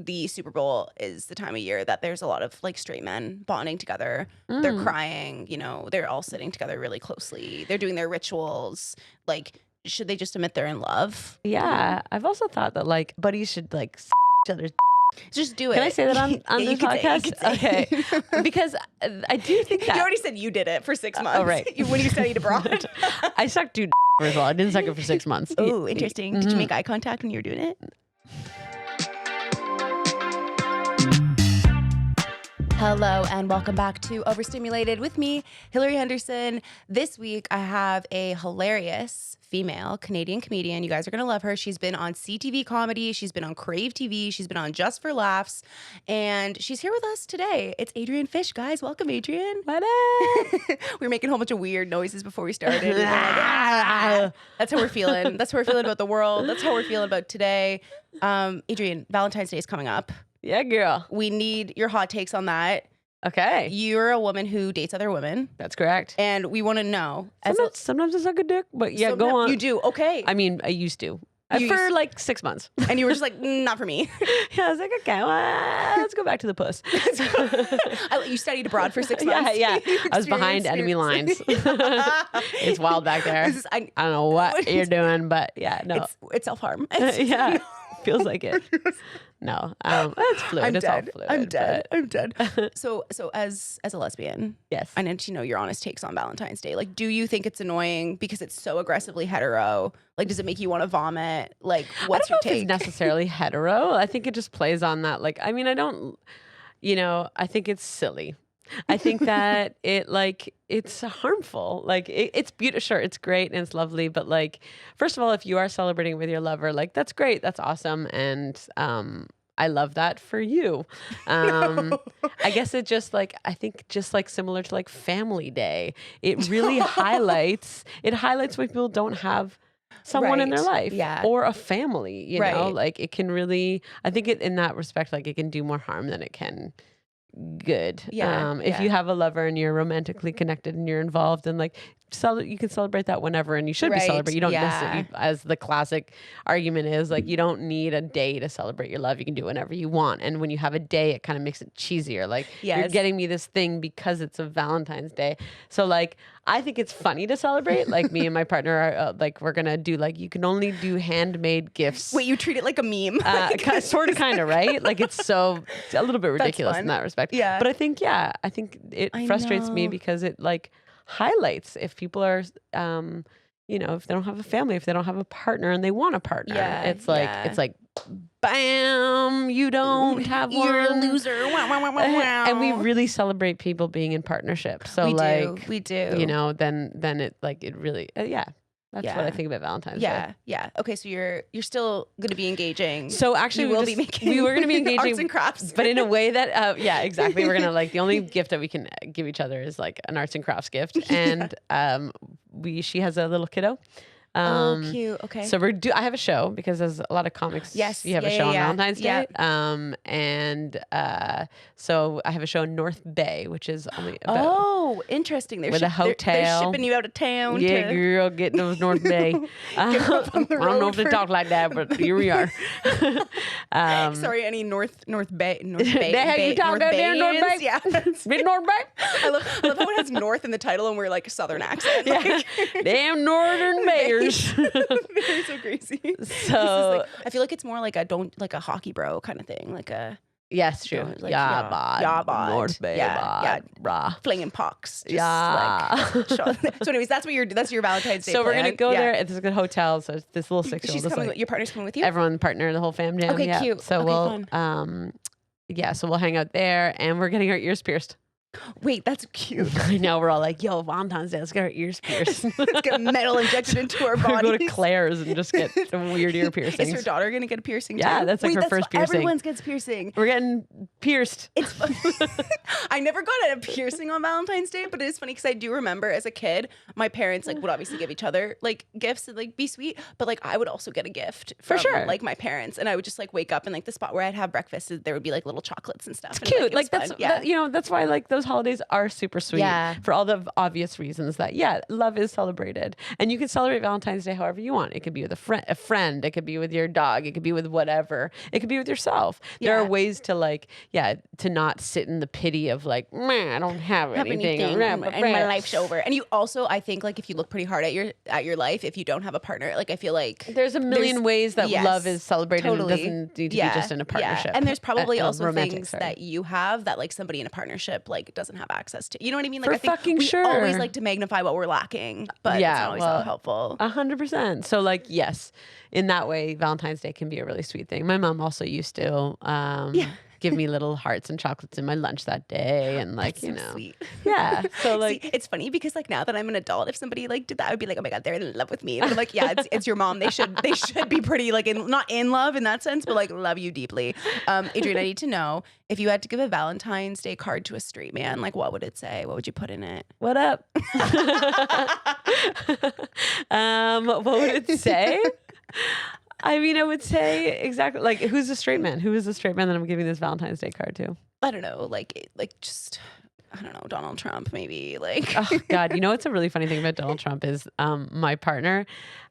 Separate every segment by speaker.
Speaker 1: the Super Bowl is the time of year that there's a lot of like straight men bonding together. They're crying, you know, they're all sitting together really closely. They're doing their rituals. Like, should they just admit they're in love?
Speaker 2: Yeah. I've also thought that like buddies should like each other's.
Speaker 1: Just do it.
Speaker 2: Can I say that on
Speaker 1: Yeah,
Speaker 2: this podcast? Okay. Because I do think that.
Speaker 1: You already said you did it for 6 months.
Speaker 2: Oh, right.
Speaker 1: When you studied abroad.
Speaker 2: I sucked dude first of all. I didn't suck it for 6 months.
Speaker 1: Oh, interesting. Did you make eye contact when you were doing it? Hello and welcome back to Overstimulated with me, Hillary Henderson. This week I have a hilarious female Canadian comedian. You guys are going to love her. She's been on CTV Comedy. She's been on Crave TV. She's been on Just for Laughs. And she's here with us today. It's Adrienne Fish, guys. Welcome, Adrienne.
Speaker 2: What
Speaker 1: We were making a whole bunch of weird noises before we started. That's how we're feeling. That's how we're feeling about the world. That's how we're feeling about today. Adrienne, Valentine's Day is coming up.
Speaker 2: Yeah, girl.
Speaker 1: We need your hot takes on that.
Speaker 2: Okay.
Speaker 1: You're a woman who dates other women.
Speaker 2: That's correct.
Speaker 1: And we want to know.
Speaker 2: Sometimes I suck a dick, but yeah, go on.
Speaker 1: You do. Okay.
Speaker 2: I mean, I used to. For like 6 months.
Speaker 1: And you were just like, not for me.
Speaker 2: Yeah, I was like, okay, well, let's go back to the puss.
Speaker 1: You studied abroad for 6 months.
Speaker 2: Yeah. I was behind enemy lines. It's wild back there. I don't know what you're doing, but yeah, no.
Speaker 1: It's self-harm.
Speaker 2: Yeah. Feels like it. No, it's fluid. It's all fluid.
Speaker 1: I'm dead. So as a lesbian,
Speaker 2: yes,
Speaker 1: I need to know your honest takes on Valentine's Day. Like, do you think it's annoying because it's so aggressively hetero? Like, does it make you want to vomit? Like, what's your take?
Speaker 2: I don't know if it's necessarily hetero. I think it just plays on that. Like, I mean, I think it's silly. I think that it's harmful. Like it's beautiful. Sure, it's great and it's lovely. But like, first of all, if you are celebrating with your lover, like that's great. That's awesome. And I love that for you. I guess it just like, I think just like similar to like Family Day, it really highlights when people don't have someone in their life or a family, you know, like it can really, I think in that respect, like it can do more harm than it can good. If you have a lover and you're romantically connected and you're involved and like you can celebrate that whenever and you should be celebrating. You don't necessarily, as the classic argument is, like you don't need a day to celebrate your love. You can do it whenever you want. And when you have a day, it kind of makes it cheesier. Like you're getting me this thing because it's a Valentine's Day. So like I think it's funny to celebrate. Like me and my partner are like we're gonna do like you can only do handmade gifts.
Speaker 1: Wait, you treat it like a meme?
Speaker 2: Sort of, kind of, right? Like it's a little bit ridiculous in that respect.
Speaker 1: Yeah,
Speaker 2: but I think it frustrates me because it like highlights if people are if they don't have a family, if they don't have a partner and they want a partner, it's like bam, you don't have one.
Speaker 1: You're a loser.
Speaker 2: And we really celebrate people being in partnership. So
Speaker 1: we do.
Speaker 2: You know, then it like it really That's what I think about Valentine's Day.
Speaker 1: Yeah. Okay, so you're still going to be engaging.
Speaker 2: So actually, we were going to be engaging
Speaker 1: arts and crafts,
Speaker 2: but in a way that exactly. We're gonna like the only gift that we can give each other is like an arts and crafts gift, and she has a little kiddo.
Speaker 1: Cute. Okay.
Speaker 2: So I have a show because there's a lot of comics.
Speaker 1: Yes.
Speaker 2: You have a show on Valentine's Day.
Speaker 1: Yeah.
Speaker 2: So I have a show in North Bay, which is only about.
Speaker 1: Oh, interesting.
Speaker 2: With a hotel.
Speaker 1: They're shipping you out of town.
Speaker 2: Yeah, girl, getting those North Bay. I don't know if they talk like that, but here we are.
Speaker 1: Sorry, any North Bay.
Speaker 2: They have you talk out there, North Bay?
Speaker 1: Yeah.
Speaker 2: Big North Bay?
Speaker 1: I love how it has North in the title and we're like a Southern accent.
Speaker 2: Yeah. Damn Northern Bayers.
Speaker 1: They're so crazy.
Speaker 2: So
Speaker 1: I feel like it's more like a hockey bro kind of thing, like a.
Speaker 2: Yes, true.
Speaker 1: Like,
Speaker 2: bod. North Bay,
Speaker 1: bod. Flinging pucks.
Speaker 2: So
Speaker 1: anyways, that's your Valentine's Day.
Speaker 2: So we're gonna go there. It's a good hotel. So it's this little 6-year-old.
Speaker 1: Your partner's coming with you.
Speaker 2: Everyone, partner, the whole fam jam.
Speaker 1: Okay, cute.
Speaker 2: So we'll so we'll hang out there, and we're getting our ears pierced.
Speaker 1: Wait, that's cute.
Speaker 2: I know, we're all like, yo, Valentine's Day, let's get our ears pierced.
Speaker 1: Let's get metal injected into our bodies.
Speaker 2: We'll go to Claire's and just get some weird ear piercings.
Speaker 1: Is her daughter going to get a piercing
Speaker 2: too? That's like her first piercing.
Speaker 1: Everyone gets piercing.
Speaker 2: We're getting pierced.
Speaker 1: I never got a piercing on Valentine's Day, but it is funny because I do remember as a kid, my parents like would obviously give each other like gifts and like be sweet, but like I would also get a gift from like my parents, and I would just like wake up and like the spot where I'd have breakfast, there would be like little chocolates and stuff.
Speaker 2: It's cute. Like that's that's why like those those holidays are super sweet for all the obvious reasons that, love is celebrated. And you can celebrate Valentine's Day however you want. It could be with a friend. It could be with your dog. It could be with whatever. It could be with yourself. There are ways to like, to not sit in the pity of like, man, I don't have anything.
Speaker 1: And my life's over. And you also, I think like if you look pretty hard at your life, if you don't have a partner, like I feel like
Speaker 2: there's a million ways that love is celebrated.
Speaker 1: Totally.
Speaker 2: And it doesn't need to be just in a partnership.
Speaker 1: And there's probably also things that you have that like somebody in a partnership like doesn't have access to. You know what I mean? Like I think we always like to magnify what we're lacking, but it's not always so helpful.
Speaker 2: 100%. So like, yes, in that way, Valentine's Day can be a really sweet thing. My mom also used to give me little hearts and chocolates in my lunch that day, and like
Speaker 1: sweet.
Speaker 2: Yeah. So like,
Speaker 1: see, it's funny because like now that I'm an adult, if somebody like did that, I would be like, oh my god, they're in love with me. But I'm like, yeah, it's your mom. They should be pretty like not in love in that sense, but like love you deeply. Adrienne, I need to know if you had to give a Valentine's Day card to a straight man, like what would it say? What would you put in it?
Speaker 2: What up? What would it say? I mean, I would say exactly like, who's the straight man? Who is the straight man that I'm giving this Valentine's Day card to?
Speaker 1: I don't know, like just, I don't know, Donald Trump maybe. Like,
Speaker 2: oh God, you know what's a really funny thing about Donald Trump is my partner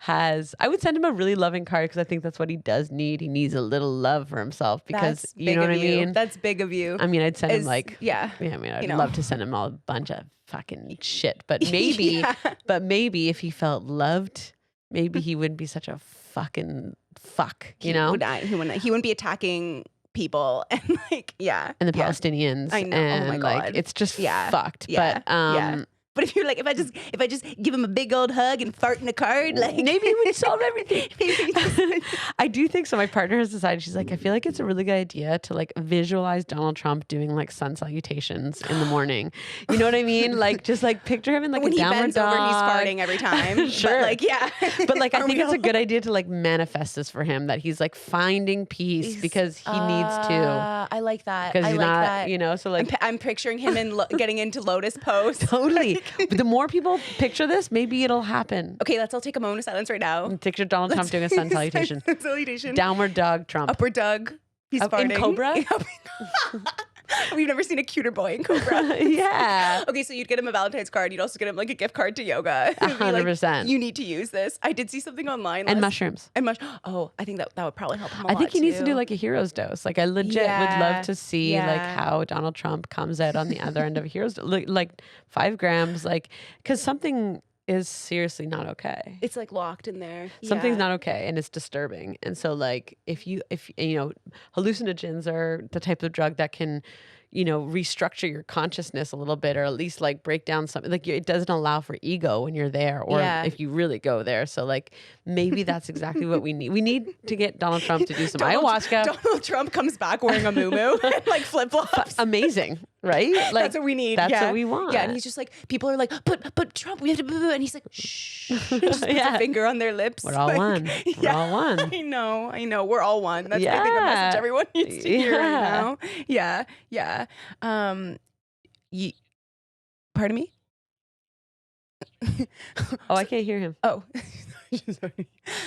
Speaker 2: I would send him a really loving card because I think that's what he does need. He needs a little love for himself because you know what I mean?
Speaker 1: That's big of you.
Speaker 2: I mean, I'd send him like,
Speaker 1: I
Speaker 2: mean, I'd love to send him a bunch of fucking shit, but maybe if he felt loved, maybe he wouldn't be such a fucking fuck, you know?
Speaker 1: He wouldn't be attacking people and like,
Speaker 2: and the Palestinians.
Speaker 1: I know.
Speaker 2: And,
Speaker 1: oh my God.
Speaker 2: like, it's just fucked.
Speaker 1: Yeah.
Speaker 2: But
Speaker 1: But if you're like, if I just give him a big old hug and fart in a card, like
Speaker 2: maybe it would solve everything. I do think so. My partner has decided, she's like, I feel like it's a really good idea to like visualize Donald Trump doing like sun salutations in the morning. You know what I mean? Like just like picture him in like
Speaker 1: when
Speaker 2: a
Speaker 1: he
Speaker 2: downward
Speaker 1: bends
Speaker 2: dog.
Speaker 1: over, he's farting every time.
Speaker 2: Sure.
Speaker 1: But like,
Speaker 2: But like, I think it's a good idea to like manifest this for him, that he's like finding peace because he needs to.
Speaker 1: I like that.
Speaker 2: Because
Speaker 1: I
Speaker 2: he's
Speaker 1: like
Speaker 2: not,
Speaker 1: that.
Speaker 2: you know, so like.
Speaker 1: I'm picturing him in getting into lotus pose.
Speaker 2: Totally. But the more people picture this, maybe it'll happen.
Speaker 1: Okay, let's all take a moment of silence right now.
Speaker 2: Picture Donald Trump doing a sun salutation.
Speaker 1: Salutation.
Speaker 2: Downward dog Trump.
Speaker 1: Upward dog. He's farting.
Speaker 2: In Cobra?
Speaker 1: We've never seen a cuter boy in Cobra.
Speaker 2: Yeah.
Speaker 1: Okay, so you'd get him a Valentine's card. You'd also get him like a gift card to yoga.
Speaker 2: 100%.
Speaker 1: Like, you need to use this. I did see something online.
Speaker 2: And mushrooms.
Speaker 1: Oh, I think that would probably help him a lot.
Speaker 2: I think he needs to do like a hero's dose. Like I legit would love to see like how Donald Trump comes out on the other end of a hero's dose. Like 5 grams, like, because something is seriously not okay.
Speaker 1: It's like locked in there.
Speaker 2: Something's not okay and it's disturbing. And so like if you know, hallucinogens are the type of drug that can, you know, restructure your consciousness a little bit, or at least like break down something. Like it doesn't allow for ego when you're there, or if you really go there. So like maybe that's exactly what we need. We need to get Donald Trump to do some ayahuasca.
Speaker 1: Donald Trump comes back wearing a muumuu and like flip flops.
Speaker 2: Amazing, right? Like
Speaker 1: that's what we need.
Speaker 2: That's what we want.
Speaker 1: Yeah, and he's just like, people are like, but Trump, we have to boo, and he's like, shh, just puts a finger on their lips.
Speaker 2: We're all one. We're all one.
Speaker 1: I know. We're all one. That's I think a message everyone needs to hear right now. Yeah. Pardon me?
Speaker 2: Oh, I can't hear him.
Speaker 1: Oh.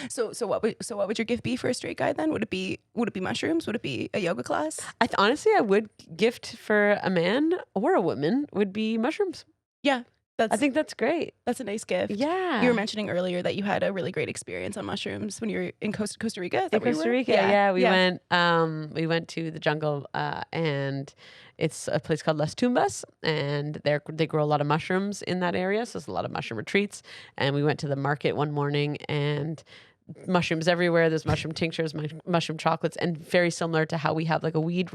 Speaker 1: So what would your gift be for a straight guy then? Would it be mushrooms? Would it be a yoga class?
Speaker 2: Honestly, I would gift for a man or a woman would be mushrooms.
Speaker 1: Yeah.
Speaker 2: I think that's great.
Speaker 1: That's a nice gift.
Speaker 2: Yeah.
Speaker 1: You were mentioning earlier that you had a really great experience on mushrooms when you were in Costa Rica.
Speaker 2: In Costa Rica, we went to the jungle and it's a place called Las Tumbas, and they grow a lot of mushrooms in that area. So it's a lot of mushroom retreats. And we went to the market one morning and mushrooms everywhere. There's mushroom tinctures, mushroom chocolates, and very similar to how we have like a weed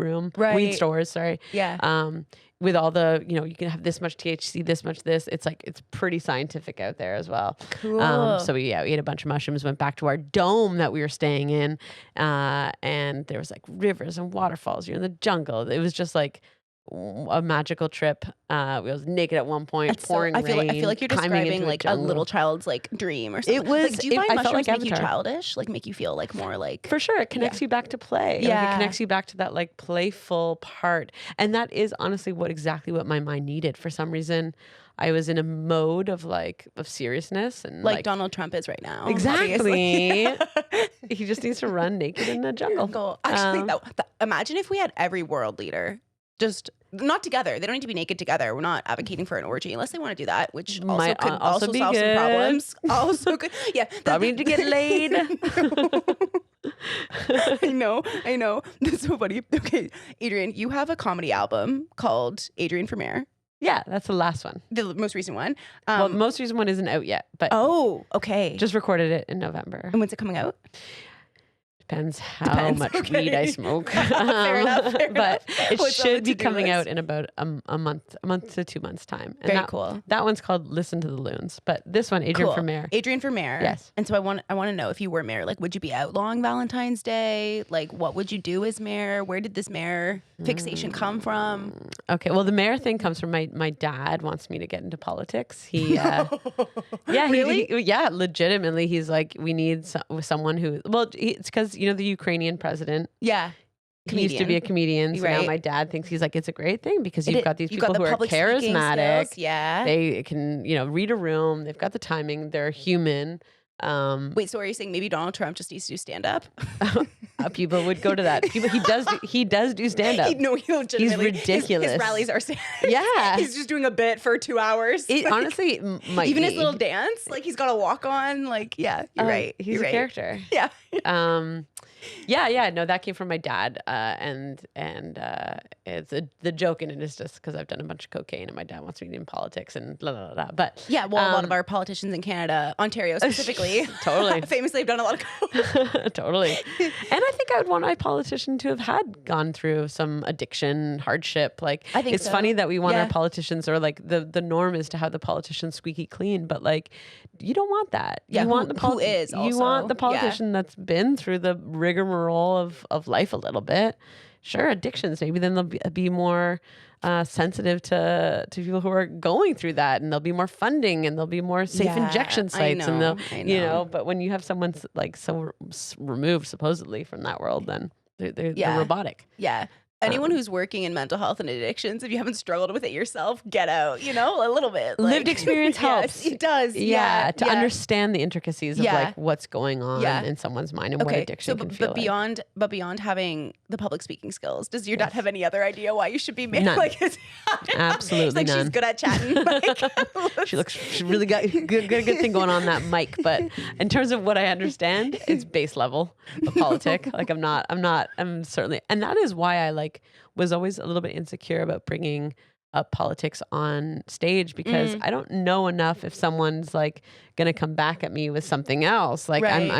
Speaker 2: stores. Sorry.
Speaker 1: Yeah.
Speaker 2: With all the, you know, you can have this much THC, this much this. It's like, it's pretty scientific out there as well.
Speaker 1: Cool.
Speaker 2: So we ate a bunch of mushrooms, went back to our dome that we were staying in. And there was like rivers and waterfalls. You're in the jungle. It was just like a magical trip. I was naked at one point, pouring rain.
Speaker 1: I feel like you're describing like a little child's like dream or something.
Speaker 2: It was.
Speaker 1: Like, do you find mushrooms
Speaker 2: like
Speaker 1: make you childish? Like make you feel like more like?
Speaker 2: For sure, it connects you back to play.
Speaker 1: Yeah,
Speaker 2: like, it connects you back to that like playful part, and that is honestly exactly what my mind needed. For some reason, I was in a mode of seriousness and
Speaker 1: like Donald Trump is right now.
Speaker 2: Exactly. He just needs to run naked in the jungle.
Speaker 1: Actually, imagine if we had every world leader just not together. They don't need to be naked together. We're not advocating for an orgy unless they want to do that, which also
Speaker 2: Might
Speaker 1: could
Speaker 2: also
Speaker 1: also
Speaker 2: be
Speaker 1: solve some
Speaker 2: good.
Speaker 1: problems. Also good. Yeah.
Speaker 2: Probably need to get laid.
Speaker 1: I know. That's so funny. Okay, Adrienne, you have a comedy album called Adrienne for Mayor,
Speaker 2: Yeah, that's the last one.
Speaker 1: the most recent one.
Speaker 2: Well, the most recent one isn't out yet, but
Speaker 1: Okay.
Speaker 2: just recorded it in November.
Speaker 1: And when's it coming out?
Speaker 2: Depends how much
Speaker 1: okay.
Speaker 2: weed I smoke.
Speaker 1: Fair enough.
Speaker 2: But it
Speaker 1: What's on
Speaker 2: should
Speaker 1: the
Speaker 2: be coming
Speaker 1: to-do
Speaker 2: out
Speaker 1: list?
Speaker 2: in about a month to 2 months time. And
Speaker 1: Very
Speaker 2: that,
Speaker 1: cool.
Speaker 2: That one's called Listen to the Loons. But this one, Adrienne for Mayor.
Speaker 1: Adrienne for Mayor.
Speaker 2: Yes.
Speaker 1: And so I want to know, if you were mayor, like, would you be outlawing Valentine's Day? Like, what would you do as mayor? Where did this mayor fixation come from?
Speaker 2: Okay, well, the mayor thing comes from my dad wants me to get into politics. He,
Speaker 1: Really?
Speaker 2: yeah, legitimately, he's like, we need someone who, well, it's because the Ukrainian president.
Speaker 1: Yeah.
Speaker 2: He used to be a comedian, so now
Speaker 1: Right.
Speaker 2: my dad thinks he's like, it's a great thing because you've got these people
Speaker 1: the
Speaker 2: who are
Speaker 1: public speaking
Speaker 2: charismatic.
Speaker 1: skills, yeah.
Speaker 2: They can, read a room. They've got the timing. They're human.
Speaker 1: Wait, so are you saying maybe Donald Trump just needs to do stand up?
Speaker 2: People would go to that. He does do stand up.
Speaker 1: No, he legitimately.
Speaker 2: He's ridiculous.
Speaker 1: His rallies are stand.
Speaker 2: Yeah.
Speaker 1: He's just doing a bit for 2 hours.
Speaker 2: It
Speaker 1: Like,
Speaker 2: honestly might
Speaker 1: even
Speaker 2: be.
Speaker 1: his little dance, like he's got a walk on. Like, yeah, you're right.
Speaker 2: He's
Speaker 1: You're
Speaker 2: a
Speaker 1: right.
Speaker 2: character.
Speaker 1: Yeah.
Speaker 2: Yeah. No, that came from my dad. And it's the joke in it is just because I've done a bunch of cocaine and my dad wants me to be in politics and blah, blah, blah, blah. But
Speaker 1: Yeah, well, a lot of our politicians in Canada, Ontario specifically,
Speaker 2: Totally.
Speaker 1: famously have done a lot of coke.
Speaker 2: Totally. And I think I would want my politician to have had gone through some addiction, hardship. Like,
Speaker 1: I think
Speaker 2: it's
Speaker 1: so.
Speaker 2: funny that we want our
Speaker 1: Yeah.
Speaker 2: politicians, or like the norm is to have the politicians squeaky clean, but like, you don't want that.
Speaker 1: Yeah,
Speaker 2: you want
Speaker 1: who is
Speaker 2: you
Speaker 1: also,
Speaker 2: want the
Speaker 1: yeah.
Speaker 2: politician that's been through the rigmarole of life a little bit. Sure, addictions, maybe then they'll be more sensitive to people who are going through that, and there'll be more funding, and there'll be more safe
Speaker 1: Yeah,
Speaker 2: injection
Speaker 1: I
Speaker 2: sites, and
Speaker 1: know,
Speaker 2: they'll,
Speaker 1: I know.
Speaker 2: but when you have someone like so removed supposedly from that world, then they're
Speaker 1: Yeah.
Speaker 2: robotic.
Speaker 1: Yeah. Anyone who's working in mental health and addictions, if you haven't struggled with it yourself, get out, a little bit.
Speaker 2: Lived experience helps.
Speaker 1: Yes, it does.
Speaker 2: Yeah, to understand the intricacies of
Speaker 1: Yeah.
Speaker 2: like what's going on
Speaker 1: Yeah.
Speaker 2: in someone's mind and what
Speaker 1: Okay,
Speaker 2: addiction
Speaker 1: so
Speaker 2: can feel
Speaker 1: but beyond having the public speaking skills, does your dad have any other idea why you should be made?
Speaker 2: None.
Speaker 1: Like,
Speaker 2: Absolutely
Speaker 1: it's like
Speaker 2: none.
Speaker 1: she's good at chatting. Like,
Speaker 2: She really got good thing going on that mic. But in terms of what I understand, it's base level of politic. Like I'm certainly, and that is why I was always a little bit insecure about bringing up politics on stage, because I don't know enough if someone's like going to come back at me with something else. Like
Speaker 1: Right.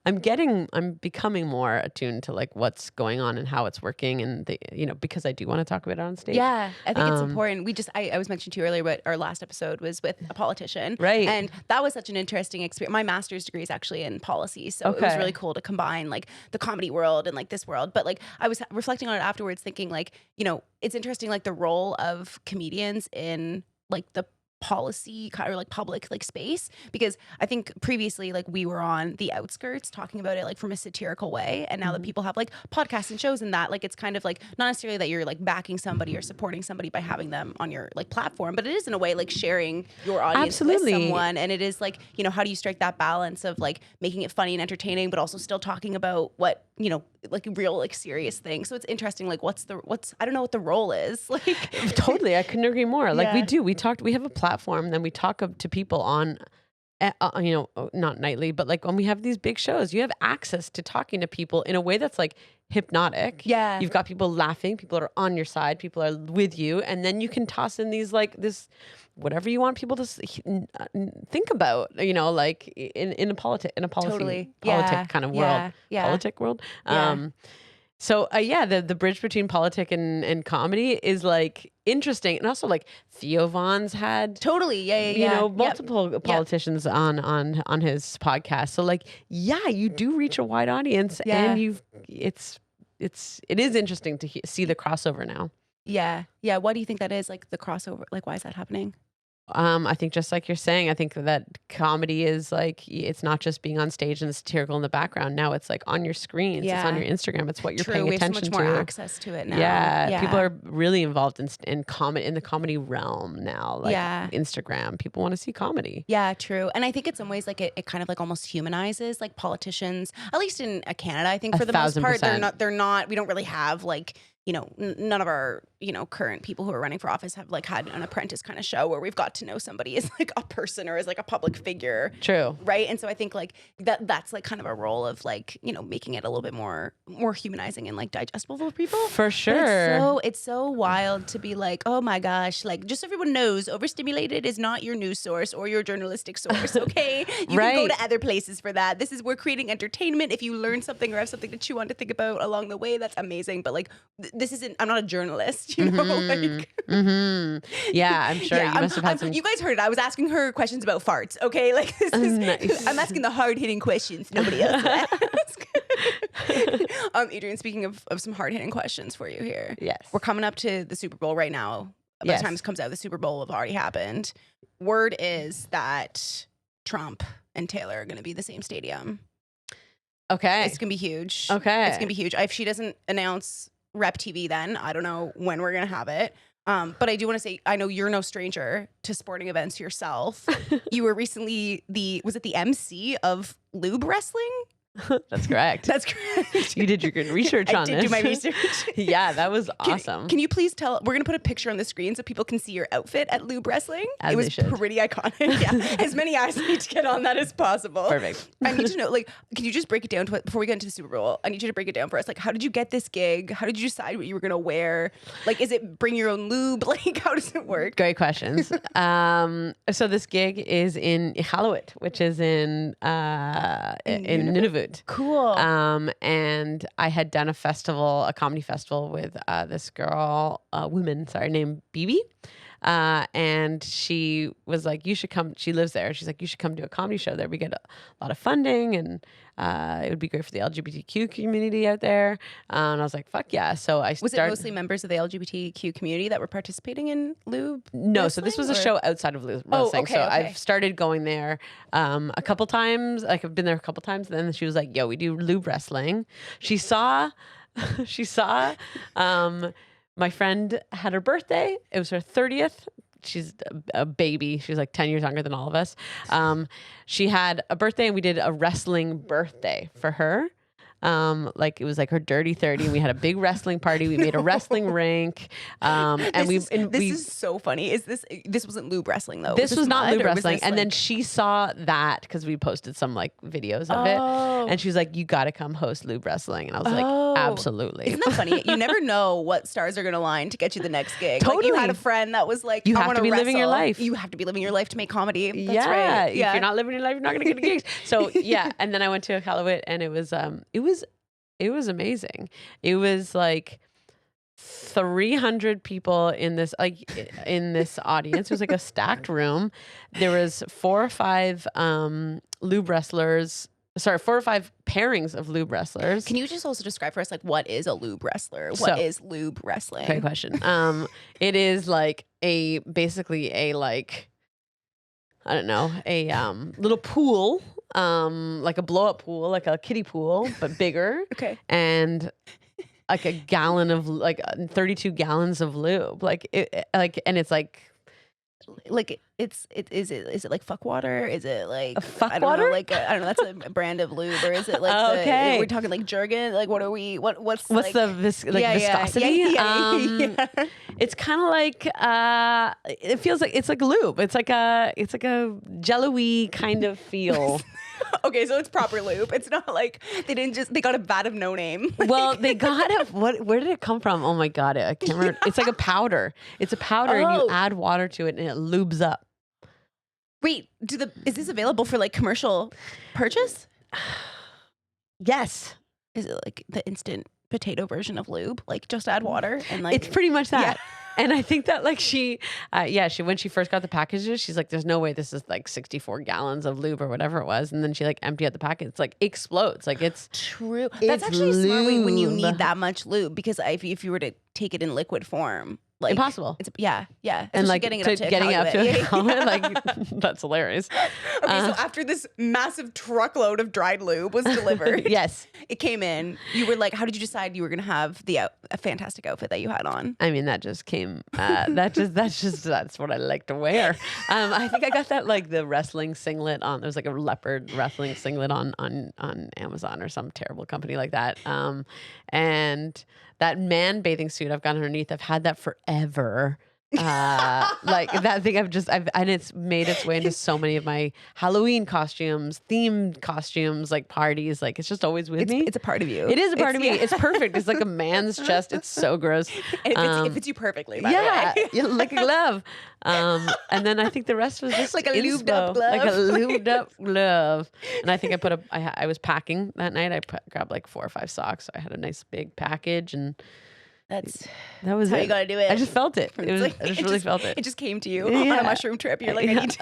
Speaker 2: I'm becoming more attuned to like what's going on and how it's working, and because I do want to talk about it on stage.
Speaker 1: Yeah, I think it's important. I was mentioning to you earlier, but our last episode was with a politician.
Speaker 2: Right.
Speaker 1: And that was such an interesting experience. My master's degree is actually in policy. So it was
Speaker 2: Okay.
Speaker 1: really cool to combine like the comedy world and like this world. But like I was reflecting on it afterwards thinking like, it's interesting like the role of comedians in like the policy or like public like space, because I think previously like we were on the outskirts talking about it like from a satirical way, and now that people have like podcasts and shows and that, like it's kind of like not necessarily that you're like backing somebody or supporting somebody by having them on your like platform, but it is in a way like sharing your audience
Speaker 2: Absolutely.
Speaker 1: with someone, and it is like how do you strike that balance of like making it funny and entertaining but also still talking about what like real like serious things. So it's interesting like what's I don't know what the role is like.
Speaker 2: Totally, I couldn't agree more. Like
Speaker 1: Yeah.
Speaker 2: we have a platform, then we talk to people on, not nightly, but like when we have these big shows, you have access to talking to people in a way that's like hypnotic.
Speaker 1: Yeah.
Speaker 2: You've got people laughing, people are on your side, people are with you, and then you can toss in these like this, whatever you want people to think about, like in a policy
Speaker 1: Totally.
Speaker 2: politic
Speaker 1: Yeah.
Speaker 2: kind of
Speaker 1: Yeah.
Speaker 2: world,
Speaker 1: Yeah.
Speaker 2: politic world.
Speaker 1: Yeah.
Speaker 2: So the bridge between politic and comedy is like interesting, and also like Theo Von's had
Speaker 1: Totally. Yeah. Yep.
Speaker 2: multiple politicians on his podcast. So like you do reach a wide audience,
Speaker 1: Yeah.
Speaker 2: and it is interesting to see the crossover now.
Speaker 1: Yeah. Why do you think that is, like the crossover? Like, why is that happening?
Speaker 2: I think just like you're saying, I think that comedy is like, it's not just being on stage and satirical in the background. Now it's like on your screens, it's on your Instagram, it's what you're
Speaker 1: True.
Speaker 2: paying
Speaker 1: We have so
Speaker 2: attention
Speaker 1: much more
Speaker 2: to.
Speaker 1: access to it now.
Speaker 2: Yeah, people are really involved in the comedy realm now. Like
Speaker 1: Yeah.
Speaker 2: Instagram, people want to see comedy.
Speaker 1: Yeah, true. And I think in some ways, like it kind of like almost humanizes like politicians, at least in Canada. I think for the most part,
Speaker 2: 1,000%.
Speaker 1: they're not. We don't really have like none of our, current people who are running for office have like had an apprentice kind of show where we've got to know somebody as like a person or as like a public figure.
Speaker 2: True.
Speaker 1: Right. And so I think like that's like kind of a role of like, making it a little bit more humanizing and like digestible for people.
Speaker 2: For sure.
Speaker 1: But it's so wild to be like, oh my gosh, like just so everyone knows, Overstimulated is not your news source or your journalistic source. Okay. You can go to other places for that. We're creating entertainment. If you learn something or have something to chew on to think about along the way, that's amazing. But like, I'm not a journalist, Yeah,
Speaker 2: I'm sure you must have had some.
Speaker 1: You guys heard it. I was asking her questions about farts. Okay, like this is
Speaker 2: nice.
Speaker 1: I'm asking the hard hitting questions nobody else will ask. Adrienne, speaking of some hard hitting questions for you here.
Speaker 2: Yes,
Speaker 1: we're coming up to the Super Bowl right now. By the time this comes out, the Super Bowl will have already happened. Word is that Trump and Taylor are going to be the same stadium.
Speaker 2: Okay,
Speaker 1: it's going to be huge.
Speaker 2: Okay,
Speaker 1: it's going to be huge. If she doesn't announce Rep TV, then I don't know when we're going to have it. But I do want to say, I know you're no stranger to sporting events yourself. You were recently was it the MC of Lube wrestling?
Speaker 2: That's correct.
Speaker 1: That's correct.
Speaker 2: You did your good research on this.
Speaker 1: I did do my research.
Speaker 2: Yeah, that was awesome.
Speaker 1: Can you please tell? We're going to put a picture on the screen so people can see your outfit at Lube Wrestling.
Speaker 2: As
Speaker 1: it was pretty iconic. Yeah, as many eyes need to get on that as possible.
Speaker 2: Perfect.
Speaker 1: I need to know, like, can you just break it down before we get into the Super Bowl? I need you to break it down for us. Like, how did you get this gig? How did you decide what you were going to wear? Like, is it bring your own lube? Like, how does it work?
Speaker 2: Great questions. So this gig is in Iqaluit, which is in Nunavut.
Speaker 1: Cool.
Speaker 2: And I had done a comedy festival with this woman named Bibi. And she was like, you should come. She lives there. She's like, you should come do a comedy show there. We get a lot of funding and it would be great for the LGBTQ community out there. And I was like, fuck yeah. So was it
Speaker 1: mostly members of the LGBTQ community that were participating in Lube?
Speaker 2: No, so this was a show outside of Lube wrestling.
Speaker 1: Okay,
Speaker 2: so I've started going there a couple times. Like I've been there a couple times. And then she was like, yo, we do Lube wrestling. She saw my friend had her birthday. It was her 30th. She's a baby. She's like 10 years younger than all of us. She had a birthday and we did a wrestling birthday for her. Like it was like her dirty 30 and we had a big wrestling party. We made a wrestling rink. This
Speaker 1: is so funny. This wasn't Lube wrestling though.
Speaker 2: This was not Lube wrestling. And then she saw that because we posted some like videos of it. And she was like, you got to come host Lube wrestling. And I was like, absolutely.
Speaker 1: Isn't that funny? You never know what stars are going to line to get you the next gig.
Speaker 2: Totally.
Speaker 1: Like you had a friend that was like,
Speaker 2: you have to be living your life.
Speaker 1: You have to be living your life to make comedy. That's
Speaker 2: right.
Speaker 1: If
Speaker 2: you're not living your life, you're not going to get gigs. So yeah. And then I went to Iqaluit and it was amazing. It was like 300 people in this audience. It was like a stacked room. There was 4 or 5 Lube wrestlers. Sorry, 4 or 5 pairings of Lube wrestlers.
Speaker 1: Can you just also describe for us like what is a Lube wrestler? What is Lube wrestling?
Speaker 2: Great question. It is like basically a little pool. Like a blow up pool, like a kiddie pool, but bigger.
Speaker 1: Okay.
Speaker 2: And like a gallon of 32 gallons of lube. And it's like is it like fuck water? Is it like a fuck
Speaker 1: I don't
Speaker 2: water?
Speaker 1: Know, like I don't know. That's a brand of lube, or is it like we're talking like Jergen? Like what are we? What's
Speaker 2: like,
Speaker 1: the
Speaker 2: viscosity?
Speaker 1: Yeah.
Speaker 2: It's kind of like it feels like it's like lube. It's like a jello-y kind of feel.
Speaker 1: Okay, so it's proper lube. It's not like they got a vat of no name.
Speaker 2: Well, they got where did it come from? Oh my God, I can't remember. It's like a powder. It's a powder and you add water to it and it lubes up.
Speaker 1: Wait, is this available for like commercial purchase?
Speaker 2: Yes.
Speaker 1: Is it like the instant potato version of lube? Like just add water and like
Speaker 2: it's pretty much that. Yeah. And I think that like she when she first got the packages, she's like, there's no way this is like 64 gallons of lube or whatever it was. And then she like emptied out the packet. It's like explodes. Like it's
Speaker 1: true. That's actually a smart way when you need that much lube, because if you were to take it in liquid form, like
Speaker 2: impossible.
Speaker 1: It's yeah.
Speaker 2: And like getting it up to it, like that's hilarious.
Speaker 1: Okay, so after this massive truckload of dried lube was delivered,
Speaker 2: yes,
Speaker 1: it came in. You were like, how did you decide you were going to have a fantastic outfit that you had on?
Speaker 2: I mean, that just came. That's what I like to wear. I think I got that like the wrestling singlet on. There was like a leopard wrestling singlet on Amazon or some terrible company like that. And that man bathing suit I've got underneath, I've had that forever. Like that thing and it's made its way into so many of my Halloween costumes, themed costumes, like parties. Like it's just always with me.
Speaker 1: It's a part of you.
Speaker 2: It is a part of me. It's perfect. It's like a man's chest. It's so gross.
Speaker 1: And it fits you perfectly, by the way.
Speaker 2: Yeah, like a glove. And then I think the rest was just
Speaker 1: like a lubed up glove.
Speaker 2: Like a lubed up glove. And I think I was packing that night. Grabbed like 4 or 5 socks. So I had a nice big package, and that was
Speaker 1: how
Speaker 2: it.
Speaker 1: you gotta do it.
Speaker 2: I just felt it. I just really felt it.
Speaker 1: It just came to you on a mushroom trip. You're like, I need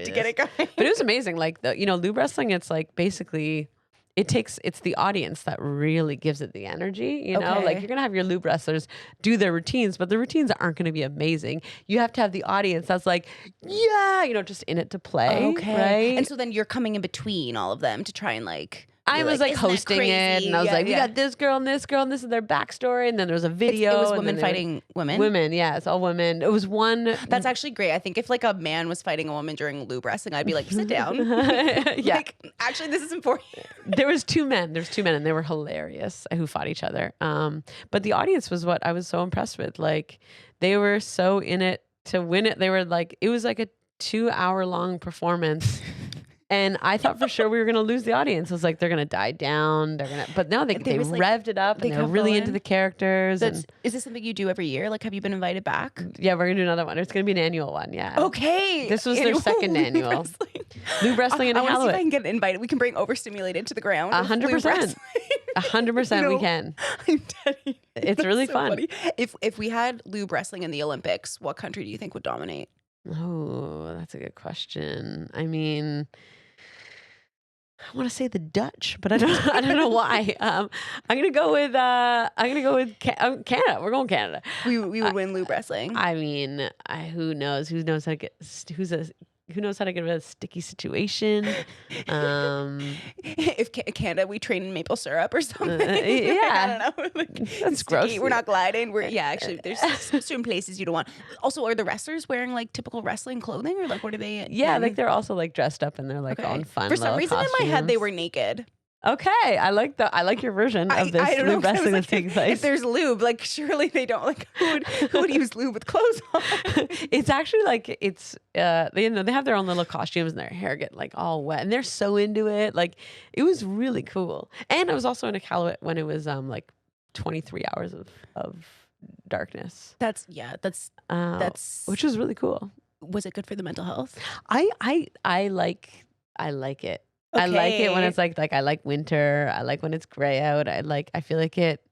Speaker 1: to get it going.
Speaker 2: But it was amazing. Like lube wrestling, it's like basically it's the audience that really gives it the energy, you know, like you're going to have your lube wrestlers do their routines, but the routines aren't going to be amazing. You have to have the audience that's like, yeah, just in it to play. Okay. Right.
Speaker 1: And so then you're coming in between all of them to try and like,
Speaker 2: I was like hosting it, and I was like, we got this girl and this girl, and this is their backstory. And then there was a video.
Speaker 1: It was women fighting women.
Speaker 2: Women, yeah, it's all women. It was one.
Speaker 1: That's actually great. I think if like a man was fighting a woman during lube wrestling, I'd be like, sit down.
Speaker 2: Yeah.
Speaker 1: Like, actually, this is important.
Speaker 2: There was 2 men. There's 2 men, and they were hilarious who fought each other. But the audience was what I was so impressed with. Like, they were so in it to win it. They were like, it was like a 2-hour-long performance. And I thought for sure we were going to lose the audience. I was like, they're going to die down. But no, they revved it up, and they're really into the characters.
Speaker 1: Is this something you do every year? Like, have you been invited back?
Speaker 2: Yeah, we're going to do another one. It's going to be an annual one. Yeah.
Speaker 1: Okay.
Speaker 2: This was their second annual. Lube wrestling in
Speaker 1: I want to see if I
Speaker 2: Halloween.
Speaker 1: can get invited. We can bring overstimulated to the ground.
Speaker 2: 100%. 100% we can.
Speaker 1: I'm telling you.
Speaker 2: It's really fun.
Speaker 1: Funny. If we had lube wrestling in the Olympics, what country do you think would dominate?
Speaker 2: Oh, that's a good question. I mean, I want to say the Dutch, but I don't know why. I'm gonna go with Canada. We're going Canada.
Speaker 1: We would win lube wrestling.
Speaker 2: I mean, who knows? Who knows how to get? Who knows how to get rid of a sticky situation?
Speaker 1: If Canada, we train in maple syrup or something.
Speaker 2: Yeah,
Speaker 1: I don't know. Like,
Speaker 2: that's gross.
Speaker 1: We're not gliding. Actually, there's certain places you don't want. Also, are the wrestlers wearing like typical wrestling clothing, or like what are they?
Speaker 2: Yeah, like they're also like dressed up and they're like on fun.
Speaker 1: For some reason,
Speaker 2: costumes.
Speaker 1: in my head, they were naked.
Speaker 2: Okay, I like your version of this lube wrestling that's taking place.
Speaker 1: If there's lube, like surely they don't like who would use lube with clothes on?
Speaker 2: It's actually like it's they have their own little costumes and their hair get like all wet and they're so into it. Like it was really cool. And I was also in a Iqaluit when it was like 23 hours of darkness.
Speaker 1: That's
Speaker 2: which was really cool.
Speaker 1: Was it good for the mental health?
Speaker 2: I like it. Okay. I like it when it's like I like winter. I like when it's gray out. I feel like it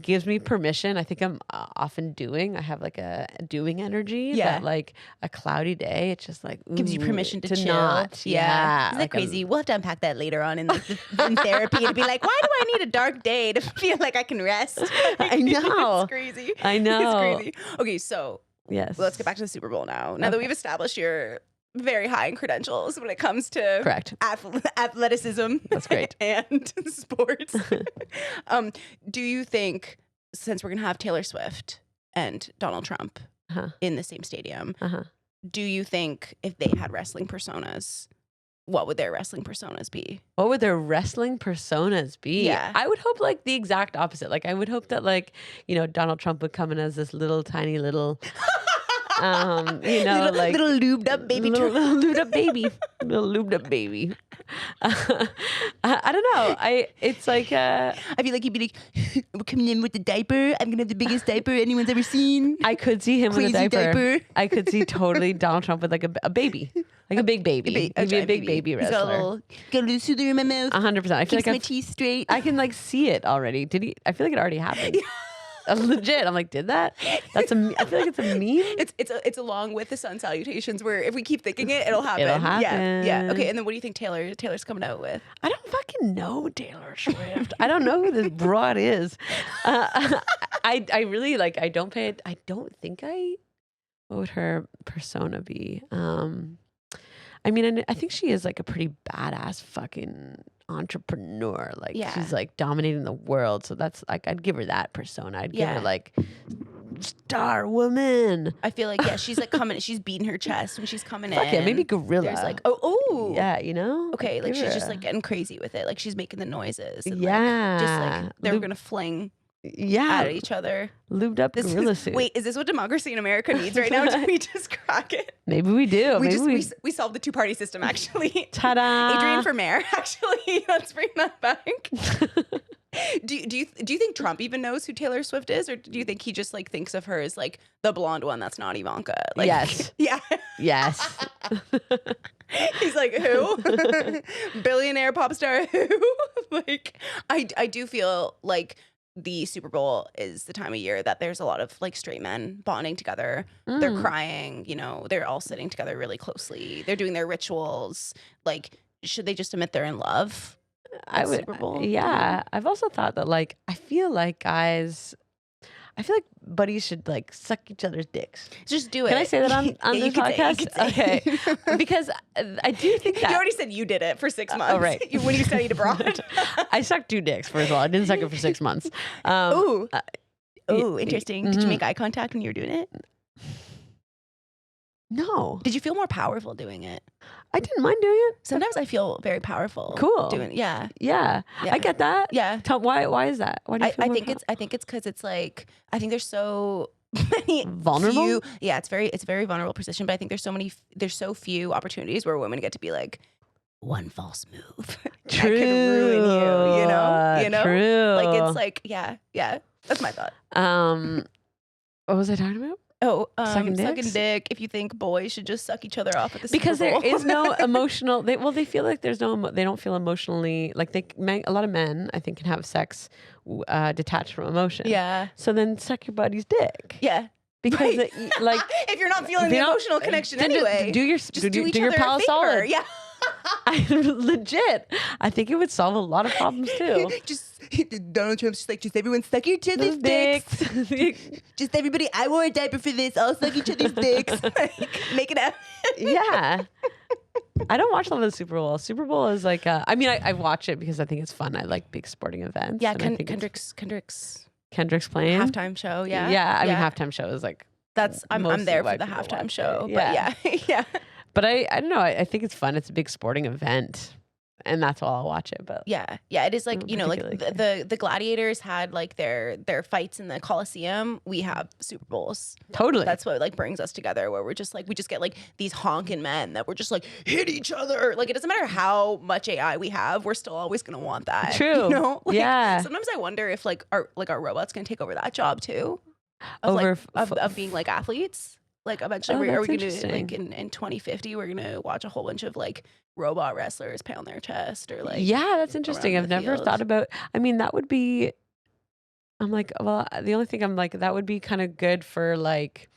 Speaker 2: gives me permission. I think I'm often doing. I have like a doing energy. Yeah. That like a cloudy day, it's just like
Speaker 1: gives you permission to chill.
Speaker 2: Not. Yeah.
Speaker 1: Isn't that crazy? We'll have to unpack that later on in in therapy and be like, why do I need a dark day to feel like I can rest?
Speaker 2: I know.
Speaker 1: It's crazy.
Speaker 2: I know.
Speaker 1: It's crazy. Okay, so
Speaker 2: yes.
Speaker 1: Let's get back to the Super Bowl now. Now that we've established your very high in credentials when it comes to
Speaker 2: correct
Speaker 1: athleticism.
Speaker 2: That's great.
Speaker 1: And sports. Do you think, since we're going to have Taylor Swift and Donald Trump in the same stadium, do you think if they had wrestling personas, what would their wrestling personas be?
Speaker 2: What would their wrestling personas be?
Speaker 1: Yeah.
Speaker 2: I would hope like the exact opposite. Like I would hope that like, Donald Trump would come in as this little tiny little like
Speaker 1: little lubed up baby,
Speaker 2: little lubed up baby. I don't know. It's like I
Speaker 1: feel like he'd be like, we're coming in with the diaper. I'm gonna have the biggest diaper anyone's ever seen.
Speaker 2: I could see him with a diaper. I could see totally Donald Trump with like a baby. Like a big baby. He'd be a big baby wrestler.
Speaker 1: Got a little soother in my mouth.
Speaker 2: 100%. I feel
Speaker 1: like my teeth straight.
Speaker 2: I can like see it already. I feel like it already happened. Legit. I'm like, did that? I feel like it's a meme.
Speaker 1: It's along with the sun salutations where if we keep thinking it, it'll happen.
Speaker 2: It'll happen.
Speaker 1: Yeah. Okay. And then what do you think Taylor's coming out with?
Speaker 2: I don't fucking know Taylor Swift. I don't know who this broad is. I really like. I don't think what would her persona be? I mean, I think she is like a pretty badass fucking entrepreneur. Like she's like dominating the world. So that's like, I'd give her that persona. I'd give her like star woman.
Speaker 1: I feel like, she's like coming, she's beating her chest when she's coming in.
Speaker 2: Yeah, maybe gorilla.
Speaker 1: There's like, oh.
Speaker 2: Yeah,
Speaker 1: Okay, like she's just like getting crazy with it. Like she's making the noises. And
Speaker 2: yeah.
Speaker 1: like, just like they're going to fling
Speaker 2: Yeah.
Speaker 1: at each other.
Speaker 2: Lubed up gorilla suit.
Speaker 1: Wait, is this what democracy in America needs right now? Did we just crack it?
Speaker 2: Maybe we do.
Speaker 1: We solved the two-party system, actually.
Speaker 2: Ta-da.
Speaker 1: Adrienne for mayor, actually. Let's bring that back. Do you think Trump even knows who Taylor Swift is, or do you think he just like thinks of her as like the blonde one that's not Ivanka? Like,
Speaker 2: yes.
Speaker 1: Yeah.
Speaker 2: Yes.
Speaker 1: He's like, who? Billionaire pop star who? Like, I do feel like the Super Bowl is the time of year that there's a lot of like straight men bonding together. They're crying, you know, they're all sitting together really closely. They're doing their rituals. Like, should they just admit they're in love?
Speaker 2: I would,
Speaker 1: Super Bowl.
Speaker 2: yeah. I've also thought that like I feel like buddies should like suck each other's dicks.
Speaker 1: Just do it.
Speaker 2: Can I say that on
Speaker 1: Yeah,
Speaker 2: this podcast? Okay, because I do think that
Speaker 1: you already said you did it for 6 months.
Speaker 2: Oh, right.
Speaker 1: When you studied abroad.
Speaker 2: I sucked 2 dicks. First of all, I didn't suck it for 6 months.
Speaker 1: Ooh, interesting. Did you
Speaker 2: mhm.
Speaker 1: make eye contact when you were doing it?
Speaker 2: No,
Speaker 1: Did you feel more powerful doing it?
Speaker 2: I didn't mind doing it.
Speaker 1: Sometimes I feel very powerful.
Speaker 2: Cool.
Speaker 1: Doing
Speaker 2: Yeah,
Speaker 1: Yeah.
Speaker 2: I get that.
Speaker 1: Yeah.
Speaker 2: Why is that? Why do you feel
Speaker 1: I
Speaker 2: more
Speaker 1: think it's because it's like I think there's so many
Speaker 2: Vulnerable?
Speaker 1: Yeah, it's a very vulnerable position, but I think there's so few opportunities where women get to be like, one false move
Speaker 2: True.
Speaker 1: that could ruin you. You know.
Speaker 2: True.
Speaker 1: Like it's like yeah. That's my thought.
Speaker 2: What was I talking about?
Speaker 1: Oh,
Speaker 2: Sucking
Speaker 1: sucking dick. If you think boys should just suck each other off at the
Speaker 2: Because
Speaker 1: Super Bowl.
Speaker 2: there is no emotional. They feel like there's no. They don't feel emotionally like a lot of men I think can have sex detached from emotion.
Speaker 1: Yeah.
Speaker 2: So then suck your buddy's dick.
Speaker 1: Yeah.
Speaker 2: Because
Speaker 1: Right.
Speaker 2: like
Speaker 1: if you're not feeling
Speaker 2: if
Speaker 1: the
Speaker 2: you're not-
Speaker 1: emotional connection
Speaker 2: then
Speaker 1: anyway,
Speaker 2: do your
Speaker 1: just do each
Speaker 2: your
Speaker 1: other
Speaker 2: pal
Speaker 1: a favor.
Speaker 2: solid.
Speaker 1: Yeah.
Speaker 2: Legit. I think it would solve a lot of problems too.
Speaker 1: Just Donald Trump's just like, just everyone suck each other's dicks. Just everybody, I wore a diaper for this. I'll suck each other's dicks. Like, make it happen.
Speaker 2: Yeah. I don't watch a lot of the Super Bowl. Super Bowl is like, I mean, I watch it because I think it's fun. I like big sporting events.
Speaker 1: Yeah,
Speaker 2: and I think
Speaker 1: Kendrick's
Speaker 2: playing.
Speaker 1: halftime show. Yeah.
Speaker 2: Yeah. I mean, halftime show is like,
Speaker 1: I'm
Speaker 2: mostly
Speaker 1: there
Speaker 2: why
Speaker 1: for the
Speaker 2: people
Speaker 1: halftime
Speaker 2: watch
Speaker 1: show.
Speaker 2: it.
Speaker 1: But yeah. Yeah.
Speaker 2: But I don't know. I think it's fun. It's a big sporting event. And that's why I'll watch it. But
Speaker 1: Yeah, it's like,
Speaker 2: don't
Speaker 1: you know, like
Speaker 2: particularly
Speaker 1: the gladiators had like their fights in the Coliseum. We have Super Bowls.
Speaker 2: totally.
Speaker 1: That's what like brings us together, where we're just like, we just get like these honking men that we're just like hit each other. Like, it doesn't matter how much AI we have, we're still always gonna want that.
Speaker 2: True.
Speaker 1: You know? Like,
Speaker 2: Yeah.
Speaker 1: Sometimes I wonder if like our robots gonna take over that job too.
Speaker 2: Over
Speaker 1: Of being like athletes. Like eventually,
Speaker 2: Oh,
Speaker 1: are we
Speaker 2: that's
Speaker 1: gonna like
Speaker 2: interesting.
Speaker 1: in 2050 we're gonna watch a whole bunch of like robot wrestlers pound their chest or like
Speaker 2: yeah, that's interesting.
Speaker 1: around
Speaker 2: I've
Speaker 1: the
Speaker 2: never
Speaker 1: field.
Speaker 2: thought about, I mean, that would be, I'm like, well, the only thing I'm like, that would be kind of good for like,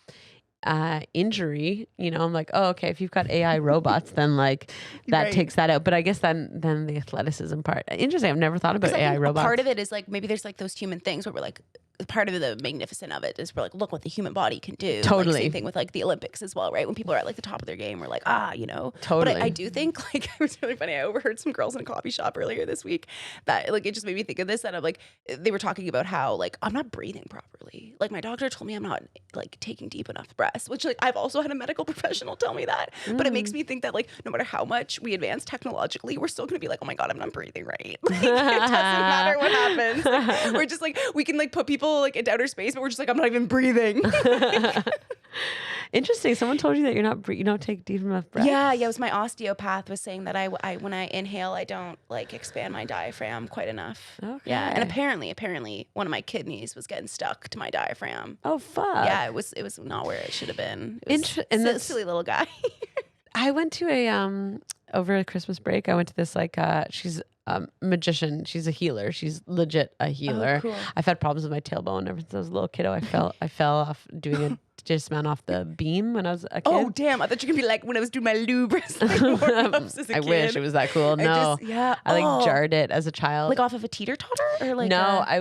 Speaker 2: injury, you know. I'm like, oh, okay, if you've got AI robots, then like that
Speaker 1: Right.
Speaker 2: takes that out. But I guess then the athleticism part, interesting. I've never thought about
Speaker 1: 'Cause I
Speaker 2: AI
Speaker 1: think a
Speaker 2: robots.
Speaker 1: part of it is like maybe there's like those human things where we're like, part of the magnificent of it is we're like, look what the human body can do. Like,
Speaker 2: Totally.
Speaker 1: same thing with like the Olympics as well, right? When people are at like the top of their game, we're like, you know.
Speaker 2: Totally.
Speaker 1: But I do think like it was really funny. I overheard some girls in a coffee shop earlier this week that like it just made me think of this. And I'm like, they were talking about how like I'm not breathing properly. Like my doctor told me I'm not like taking deep enough breaths, which like I've also had a medical professional tell me that. But it makes me think that like no matter how much we advance technologically, we're still gonna be like, oh my God, I'm not breathing right. Like, it doesn't matter what happens. Like, we're just like, we can like put people like into outer space, but we're just like, I'm not even breathing.
Speaker 2: Interesting. Someone told you that you don't take deep enough breaths.
Speaker 1: Yeah, it was my osteopath was saying that I when I inhale, I don't like expand my diaphragm quite enough.
Speaker 2: Okay.
Speaker 1: Yeah, and apparently one of my kidneys was getting stuck to my diaphragm.
Speaker 2: Oh fuck.
Speaker 1: Yeah, it was not where it should have been. It was
Speaker 2: And
Speaker 1: a
Speaker 2: that's
Speaker 1: silly little guy.
Speaker 2: I went to a over a Christmas break. I went to this like she's a magician. She's a healer. She's legit a healer.
Speaker 1: cool.
Speaker 2: I've had problems with my tailbone ever since I was a little kiddo. I fell off doing a dismount off the beam when I was a kid.
Speaker 1: Oh damn! I thought you could be like when I was doing my lube wrestling warm-ups as a
Speaker 2: I
Speaker 1: kid.
Speaker 2: wish it was that cool. No,
Speaker 1: yeah.
Speaker 2: I like jarred it as a child.
Speaker 1: like off of a teeter totter or like
Speaker 2: no, I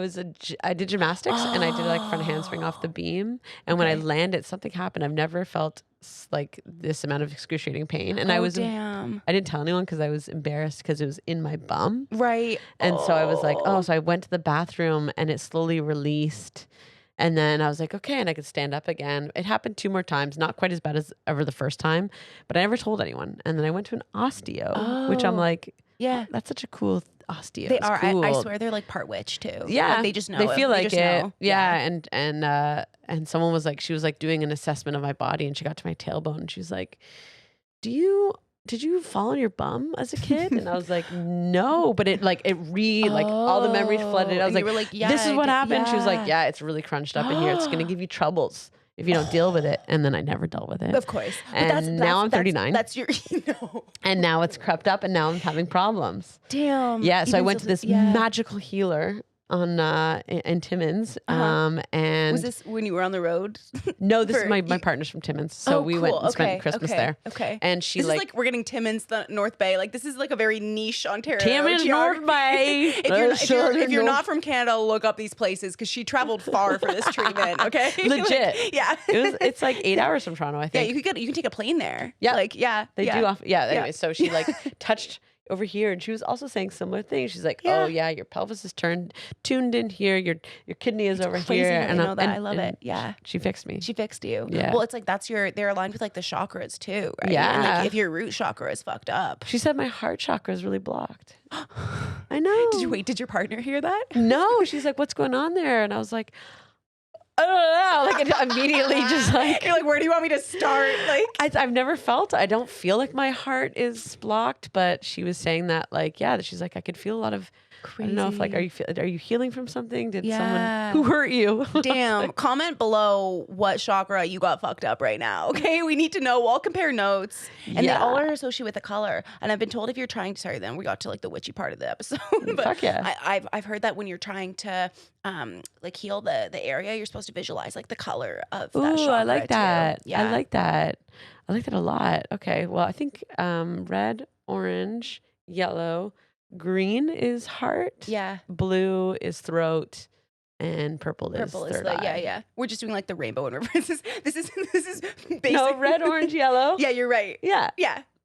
Speaker 2: did gymnastics and I did like front handspring off the beam. And when I
Speaker 1: Okay.
Speaker 2: landed, something happened. I've never felt like this amount of excruciating pain. And I was,
Speaker 1: damn.
Speaker 2: I didn't tell anyone because I was embarrassed because it was in my bum.
Speaker 1: Right.
Speaker 2: And so I was like, so I went to the bathroom and it slowly released. And then I was like, okay, and I could stand up again. It happened 2 more times, not quite as bad as ever the first time, but I never told anyone. And then I went to an osteo, which I'm
Speaker 1: Oh.
Speaker 2: like,
Speaker 1: Yeah.
Speaker 2: that's such a cool osteo.
Speaker 1: They
Speaker 2: It's
Speaker 1: are.
Speaker 2: cool.
Speaker 1: I swear they're like part witch too.
Speaker 2: Yeah,
Speaker 1: Like they just know.
Speaker 2: They feel like
Speaker 1: just
Speaker 2: it.
Speaker 1: know.
Speaker 2: Yeah, and someone was like, she was like doing an assessment of my body, and she got to my tailbone, and she was like, did you fall on your bum as a kid? And I was like, no, but it like all the memories flooded. I was
Speaker 1: and you were
Speaker 2: like,
Speaker 1: yeah,
Speaker 2: this is what happened. She was like,
Speaker 1: yeah,
Speaker 2: yeah, it's really crunched up in here. It's gonna give you troubles if you don't deal with it. And then I never dealt with it.
Speaker 1: Of course.
Speaker 2: And
Speaker 1: But
Speaker 2: now I'm 39.
Speaker 1: That's your,
Speaker 2: And now it's crept up, and now I'm having problems.
Speaker 1: Damn.
Speaker 2: Yeah, so I
Speaker 1: Even
Speaker 2: went to this magical healer on in Timmins. And
Speaker 1: was this when you were on the road?
Speaker 2: no, this is my partner's from Timmins. So we went and spent Christmas there.
Speaker 1: Okay.
Speaker 2: And she
Speaker 1: this is like we're getting Timmins, the North Bay. Like this is like a very niche Ontario.
Speaker 2: Timmins, North Bay.
Speaker 1: if you're not from Canada, look up these places because she traveled far for this treatment. Okay.
Speaker 2: Legit.
Speaker 1: Like, yeah.
Speaker 2: It's like 8 hours from Toronto, I think.
Speaker 1: Yeah, you can take a plane there.
Speaker 2: Yeah.
Speaker 1: Like
Speaker 2: They do off. Yeah. Anyway, so she like touched over here, and she was also saying similar things. She's like, "Oh yeah, your pelvis is tuned in here. Your kidney is over
Speaker 1: crazy
Speaker 2: here."
Speaker 1: And I love it. Yeah,
Speaker 2: she fixed me.
Speaker 1: She fixed you.
Speaker 2: Yeah.
Speaker 1: Well, it's like they're aligned with like the chakras too, right?
Speaker 2: Yeah.
Speaker 1: And like if your root chakra is fucked up.
Speaker 2: She said my heart chakra is really blocked. I know.
Speaker 1: Did your partner hear that?
Speaker 2: No. She's like, "What's going on there?" And I was like, I don't know. Like it immediately just like
Speaker 1: you're like, where do you want me to start? Like
Speaker 2: I've never felt. I don't feel like my heart is blocked, but she was saying that like that she's like I could feel a lot of. Crazy. I don't know if like are you healing from something? Did someone who hurt you?
Speaker 1: Damn. Comment below what chakra you got fucked up right now. Okay, we need to know. We'll all compare notes, and they all are associated with a color. And I've been told if you're trying to, sorry, then we got to like the witchy part of the episode. But
Speaker 2: fuck yeah.
Speaker 1: I've heard that when you're trying to like heal the area, you're supposed to visualize like the color of that chakra.
Speaker 2: I like that.
Speaker 1: Too. Yeah,
Speaker 2: I like that. I like that a lot. Okay, well I think red, orange, yellow. Green is heart.
Speaker 1: Yeah.
Speaker 2: Blue is throat. And purple is third eye.
Speaker 1: Yeah. We're just doing like the rainbow in reverse. This is basic.
Speaker 2: No, red, orange, yellow.
Speaker 1: Yeah, you're right.
Speaker 2: Yeah.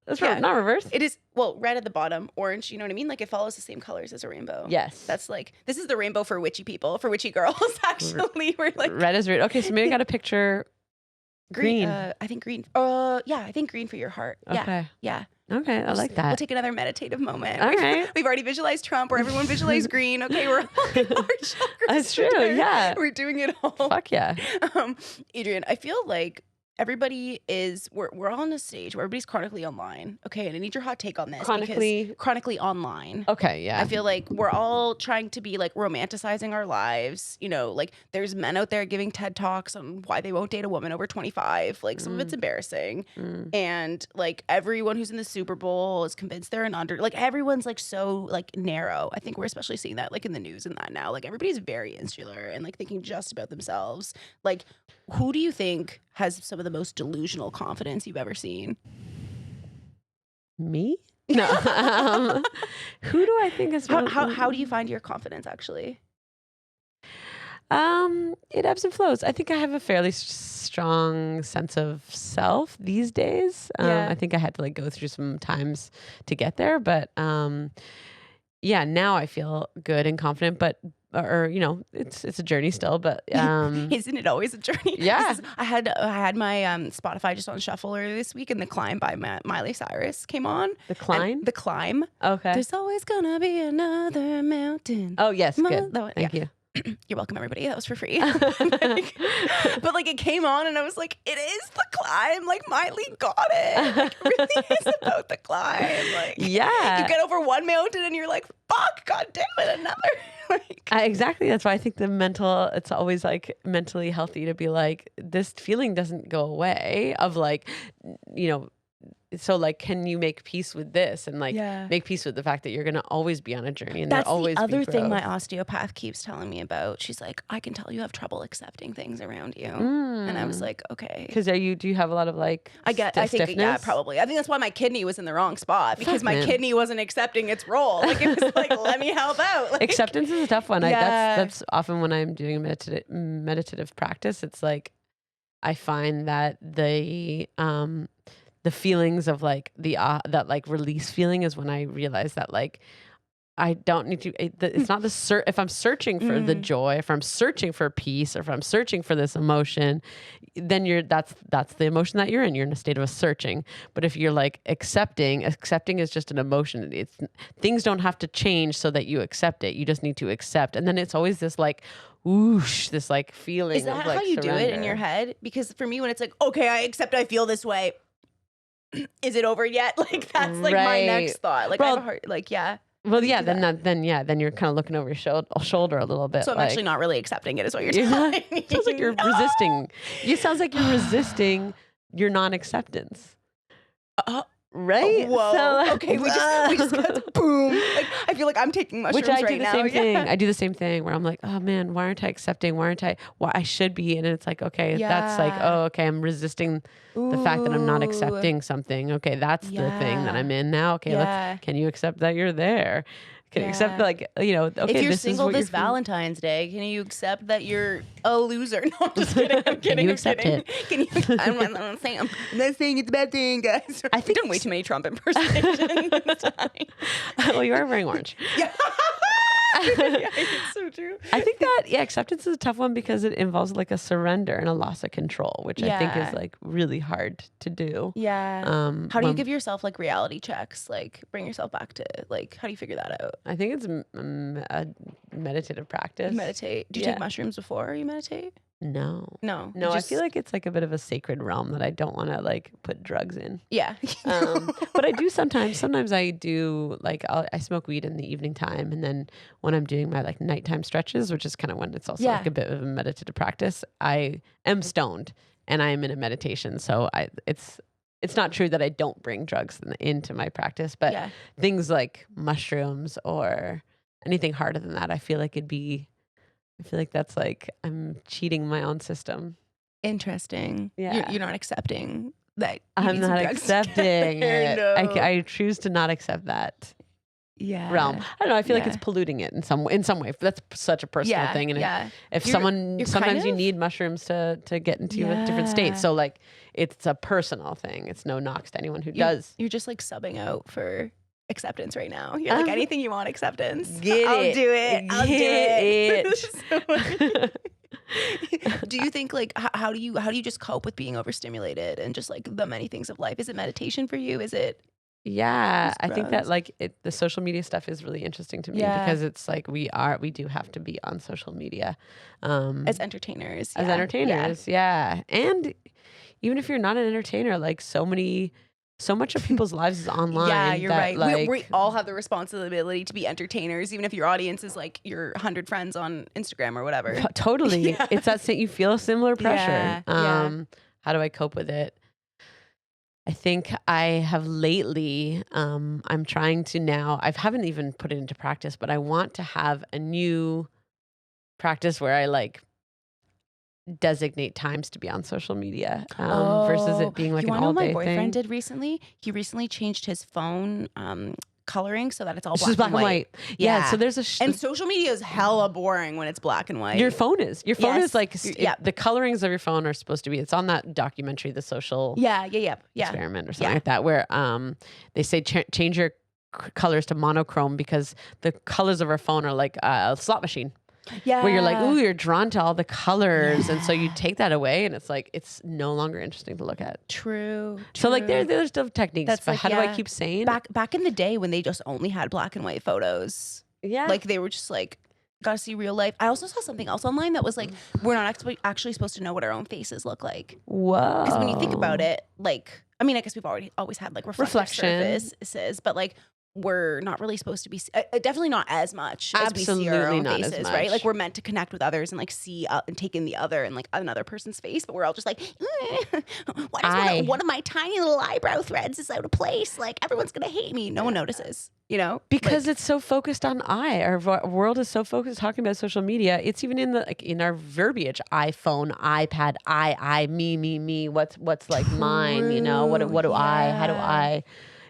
Speaker 2: That's not reverse.
Speaker 1: It is, well, red at the bottom, orange, you know what I mean? Like it follows the same colors as a rainbow.
Speaker 2: Yes.
Speaker 1: That's like, this is the rainbow for witchy people, for witchy girls, actually. We're like.
Speaker 2: Red is red. Okay, so maybe I got a picture. Green.
Speaker 1: I think green. Yeah, I think green for your heart.
Speaker 2: Okay.
Speaker 1: Yeah.
Speaker 2: Okay, I like that.
Speaker 1: We'll take another meditative moment.
Speaker 2: All right.
Speaker 1: We've already visualized Trump, where everyone visualized green. Okay, we're all in our chakras.
Speaker 2: That's true. Yeah.
Speaker 1: We're doing it all.
Speaker 2: Fuck yeah.
Speaker 1: Adrienne, I feel like everybody we're all on a stage where everybody's chronically online. Okay, and I need your hot take on this. Chronically online.
Speaker 2: Okay, yeah.
Speaker 1: I feel like we're all trying to be like romanticizing our lives. You know, like there's men out there giving TED Talks on why they won't date a woman over 25. Like some of it's embarrassing. And like everyone who's in the Super Bowl is convinced they're an under. Like everyone's like so like narrow. I think we're especially seeing that like in the news and that now. Like everybody's very insular and like thinking just about themselves. Like who do you think has some of the most delusional confidence you've ever seen?
Speaker 2: Me? No. Who do I think is
Speaker 1: how do you find your confidence actually?
Speaker 2: It ebbs and flows. I think I have a fairly strong sense of self these days. I think I had to like go through some times to get there, but now I feel good and confident, but you know, it's a journey still, but
Speaker 1: isn't it always a journey?
Speaker 2: Yeah.
Speaker 1: I had my Spotify just on shuffle earlier this week, and The Climb by Miley Cyrus came on.
Speaker 2: The Climb?
Speaker 1: The Climb.
Speaker 2: Okay.
Speaker 1: There's always gonna be another mountain.
Speaker 2: Oh yes, good. Thank you.
Speaker 1: You're welcome, everybody. That was for free. But like it came on and I was like, it is the climb. Like Miley got it. Like, it really is about the climb. Like you get over one mountain and you're like, fuck, god damn it, another. Like,
Speaker 2: exactly. That's why I think it's always like mentally healthy to be like, this feeling doesn't go away of like, you know, so like, can you make peace with this and like make peace with the fact that you're going to always be on a journey and
Speaker 1: that's
Speaker 2: always
Speaker 1: the other
Speaker 2: be
Speaker 1: thing my osteopath keeps telling me about. She's like, I can tell you have trouble accepting things around you. And I was like, okay.
Speaker 2: Because do you have a lot of like
Speaker 1: I think
Speaker 2: stiffness?
Speaker 1: probably. I think that's why my kidney was in the wrong spot because my kidney wasn't accepting its role. Like it was like, let me help out. Like,
Speaker 2: acceptance is a tough one. That's often when I'm doing a meditative practice. It's like I find that the feelings of like that like release feeling is when I realize that like I don't need to, it's not the if I'm searching for the joy, if I'm searching for peace, or if I'm searching for this emotion, then that's the emotion that you're in. You're in a state of a searching. But if you're like accepting is just an emotion. It's things don't have to change so that you accept it. You just need to accept. And then it's always this like, whoosh, this like feeling.
Speaker 1: Is that
Speaker 2: of like
Speaker 1: how you
Speaker 2: surrender.
Speaker 1: do it in your head? Because for me, when it's like, okay, I accept I feel this way. Is it over yet? Like that's like my next thought. Like I have a heart, like, yeah.
Speaker 2: Well, yeah, then you're kind of looking over your shoulder a little bit.
Speaker 1: So I'm actually not really accepting it, is what you're telling me.
Speaker 2: It sounds like you're resisting. It sounds like you're resisting your non-acceptance. Right?
Speaker 1: Whoa.
Speaker 2: So,
Speaker 1: okay, we just got boom. Like, I feel like I'm taking mushrooms
Speaker 2: which I do
Speaker 1: right
Speaker 2: the
Speaker 1: now.
Speaker 2: same thing. I do the same thing where I'm like, oh man, why aren't I accepting? Why I should be? And it's like, okay, that's like, oh, okay, I'm resisting the fact that I'm not accepting something. Okay, that's the thing that I'm in now. Okay, can you accept that you're there? Can you accept like, okay,
Speaker 1: if you're
Speaker 2: this
Speaker 1: single
Speaker 2: is what
Speaker 1: this Valentine's Day, can you accept that you're a loser? No, I'm just kidding. I'm kidding.
Speaker 2: Can you accept it?
Speaker 1: Can you? I'm not saying it's a bad thing, guys.
Speaker 2: I think
Speaker 1: I've done way too many Trump impersonations.
Speaker 2: Well, you are wearing orange.
Speaker 1: Yeah. Yeah, it's so true.
Speaker 2: I think that acceptance is a tough one because it involves like a surrender and a loss of control, which I think is like really hard to do.
Speaker 1: Yeah. How do you give yourself like reality checks? Like bring yourself back to like, how do you figure that out?
Speaker 2: I think it's a meditative practice.
Speaker 1: Meditate. Do you take mushrooms before you meditate?
Speaker 2: No.
Speaker 1: I
Speaker 2: feel like it's like a bit of a sacred realm that I don't want to like put drugs in.
Speaker 1: Yeah.
Speaker 2: But I do sometimes I do like I smoke weed in the evening time, and then when I'm doing my like nighttime stretches, which is kind of when it's also like a bit of a meditative practice, I am stoned and I'm in a meditation. So it's not true that I don't bring drugs into my practice, but things like mushrooms or anything harder than that, I feel like that's like I'm cheating my own system.
Speaker 1: Interesting.
Speaker 2: Yeah.
Speaker 1: You're not accepting that.
Speaker 2: I'm not accepting it.
Speaker 1: No.
Speaker 2: I choose to not accept that realm. I don't know. I feel like it's polluting it in some way. That's such a personal thing. And if sometimes you need mushrooms to get into a different state. So like it's a personal thing. It's no knocks to anyone who does.
Speaker 1: You're just like subbing out for acceptance right now. You're like, anything you want acceptance. I'll do it. I'll do it. Do you think like how do you just cope with being overstimulated and just like the many things of life? Is it meditation for you? Is it?
Speaker 2: Yeah, I think that like the social media stuff is really interesting to me because it's like we do have to be on social media
Speaker 1: as entertainers.
Speaker 2: Yeah. And even if you're not an entertainer, like so much of people's lives is online.
Speaker 1: Yeah, you're right.
Speaker 2: Like,
Speaker 1: we all have the responsibility to be entertainers, even if your audience is like your 100 friends on Instagram or whatever.
Speaker 2: Totally. Yeah. It's that you feel a similar pressure. How do I cope with it? I think I have lately, I'm trying to now, I haven't even put it into practice, but I want to have a new practice where I like designate times to be on social media versus it being like an all day thing.
Speaker 1: My boyfriend did recently. He recently changed his phone coloring so that it's all
Speaker 2: black and white. Yeah. So there's
Speaker 1: and social media is hella boring when it's black and white.
Speaker 2: Your phone is like the colorings of your phone are supposed to be. It's on that documentary, The Social Experiment or something like that, where they say change your colors to monochrome because the colors of our phone are like a slot machine. Yeah. Where you're like, ooh, you're drawn to all the colors. And so you take that away and it's like, it's no longer interesting to look at.
Speaker 1: True.
Speaker 2: So like there's still techniques, but how do I keep saying?
Speaker 1: Back in the day when they just only had black and white photos. Yeah. Like they were just like, gotta see real life. I also saw something else online that was like, we're not actually supposed to know what our own faces look like.
Speaker 2: Whoa.
Speaker 1: Because when you think about it, like, I mean, I guess we've always had like reflection surfaces, but like, we're not really supposed to be definitely not as much as we see our own faces, right? Like we're meant to connect with others and like see and take in the other and like another person's face, but we're all just like, one of my tiny little eyebrow threads is out of place. Like everyone's gonna hate me. No one notices,
Speaker 2: because it's so focused on Our world is so focused talking about social media. It's even in our verbiage: iPhone, iPad, I, me. What's like mine? What do I? How do I?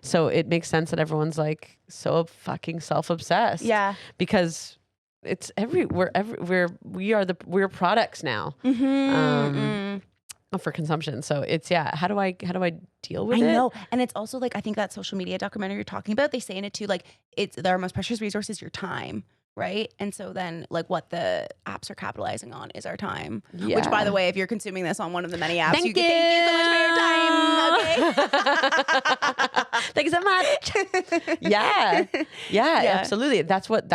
Speaker 2: So it makes sense that everyone's like so fucking self-obsessed. Yeah. Because it's we're products now. for consumption. So it's, how do I deal with it?
Speaker 1: I know. And it's also like, I think that social media documentary you're talking about, they say in it too, like it's our most precious resource is your time. Right. And so then like what the apps are capitalizing on is our time, which by the way, if you're consuming this on one of the many apps,
Speaker 2: thank you
Speaker 1: so much for your time. Okay.
Speaker 2: Thank you so much. Yeah, absolutely. That's what,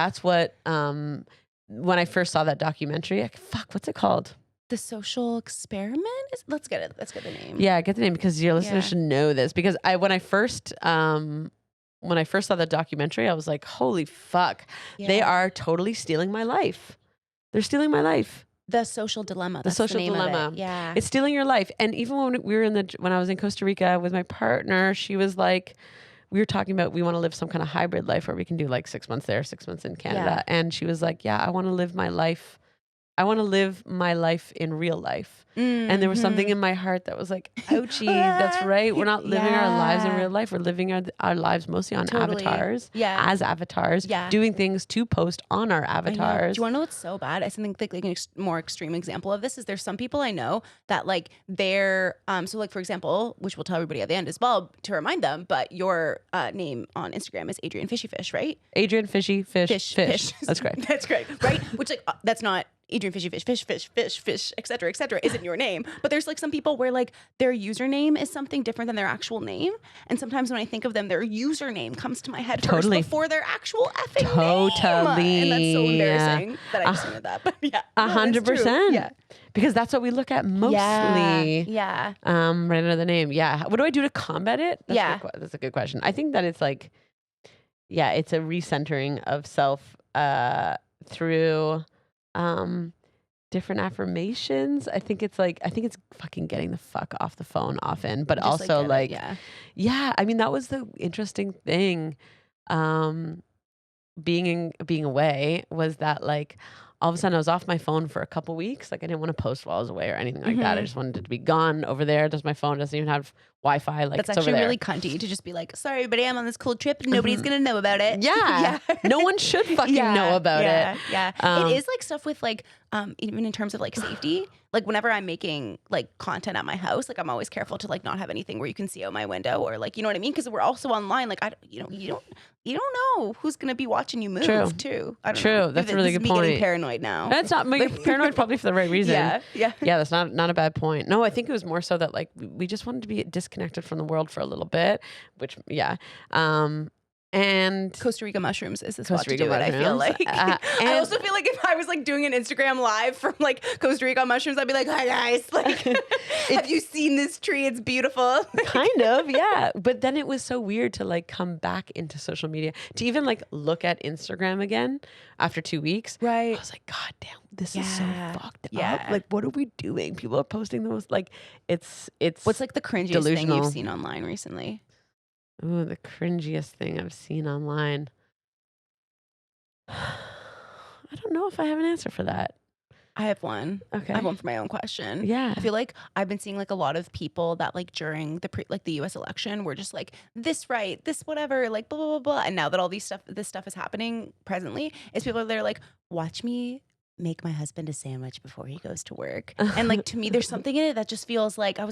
Speaker 2: when I first saw that documentary, what's it called?
Speaker 1: The Social Experiment? Let's get the name.
Speaker 2: Yeah, get the name because your listeners should know this. Because when I first saw that documentary, I was like, holy fuck, they are totally stealing my life. They're stealing my life.
Speaker 1: The Social Dilemma.
Speaker 2: The Social Dilemma.
Speaker 1: Yeah.
Speaker 2: It's stealing your life. And even when I was in Costa Rica with my partner, she was like, we were talking about, we want to live some kind of hybrid life where we can do like 6 months there, 6 months in Canada. Yeah. And she was like, I want to live my life. I want to live my life in real life. And there was something in my heart that was like, ouchie, that's right. We're not living our lives in real life. We're living our lives mostly on avatars, as avatars, doing things to post on our avatars.
Speaker 1: Do you want to know what's so bad? I think like a more extreme example of this is there's some people I know that like they're, so like for example, which we'll tell everybody at the end as well to remind them, but your name on Instagram is Adrienne Fish,
Speaker 2: Adrienne Fishy Fish. That's great.
Speaker 1: That's great, right? Which like, that's not Adrienne Fishy Fish, et cetera, isn't your name. But there's like some people where like their username is something different than their actual name. And sometimes when I think of them, their username comes to my head first before their actual effing name. And that's so embarrassing that I just admitted that. But
Speaker 2: 100%. Yeah. Because that's what we look at mostly.
Speaker 1: Yeah.
Speaker 2: Right under the name. Yeah. What do I do to combat it? That's a good question. I think that it's like, it's a recentering of self through different affirmations. I think it's fucking getting the fuck off the phone often, but just also I mean, that was the interesting thing. Being away was that like all of a sudden I was off my phone for a couple weeks. Like I didn't want to post while I was away or anything like that. I just wanted it to be gone over there. My phone doesn't even have Wi-Fi. Like
Speaker 1: that's actually really cunty to just be like, sorry, everybody, I'm on this cool trip. Nobody's gonna know about it.
Speaker 2: Yeah. No one should fucking know about it.
Speaker 1: Yeah. It is like stuff with like, even in terms of like safety, like whenever I'm making like content at my house, like I'm always careful to like not have anything where you can see out my window or like, you know what I mean? Because we're also online. Like you don't know who's gonna be watching you move too. I don't know.
Speaker 2: That's a really good point.
Speaker 1: Getting paranoid now.
Speaker 2: That's not paranoid probably for the right reason.
Speaker 1: Yeah.
Speaker 2: That's not a bad point. No, I think it was more so that like we just wanted to be disconnected from the world for a little bit, which and
Speaker 1: Costa Rica mushrooms is the spot to do it, I feel like. I also feel like if I was like doing an Instagram live from like Costa Rica mushrooms, I'd be like, hi guys, like have you seen this tree? It's beautiful.
Speaker 2: Kind of, yeah. But then it was so weird to like come back into social media, to even like look at Instagram again after 2 weeks.
Speaker 1: Right.
Speaker 2: I was like, God damn, this is so fucked up. Like, what are we doing? People are posting the most like it's
Speaker 1: what's like the cringiest
Speaker 2: delusional
Speaker 1: thing you've seen online recently?
Speaker 2: Ooh, the cringiest thing I've seen online. I don't know if I have an answer for that.
Speaker 1: I have one.
Speaker 2: Okay.
Speaker 1: I have one for my own question.
Speaker 2: Yeah.
Speaker 1: I feel like I've been seeing like a lot of people that like during the US election were just like this right, this whatever, like blah blah blah blah. And now that all this stuff is happening presently, is people they're like, watch me make my husband a sandwich before he goes to work. And like to me, there's something in it that just feels like I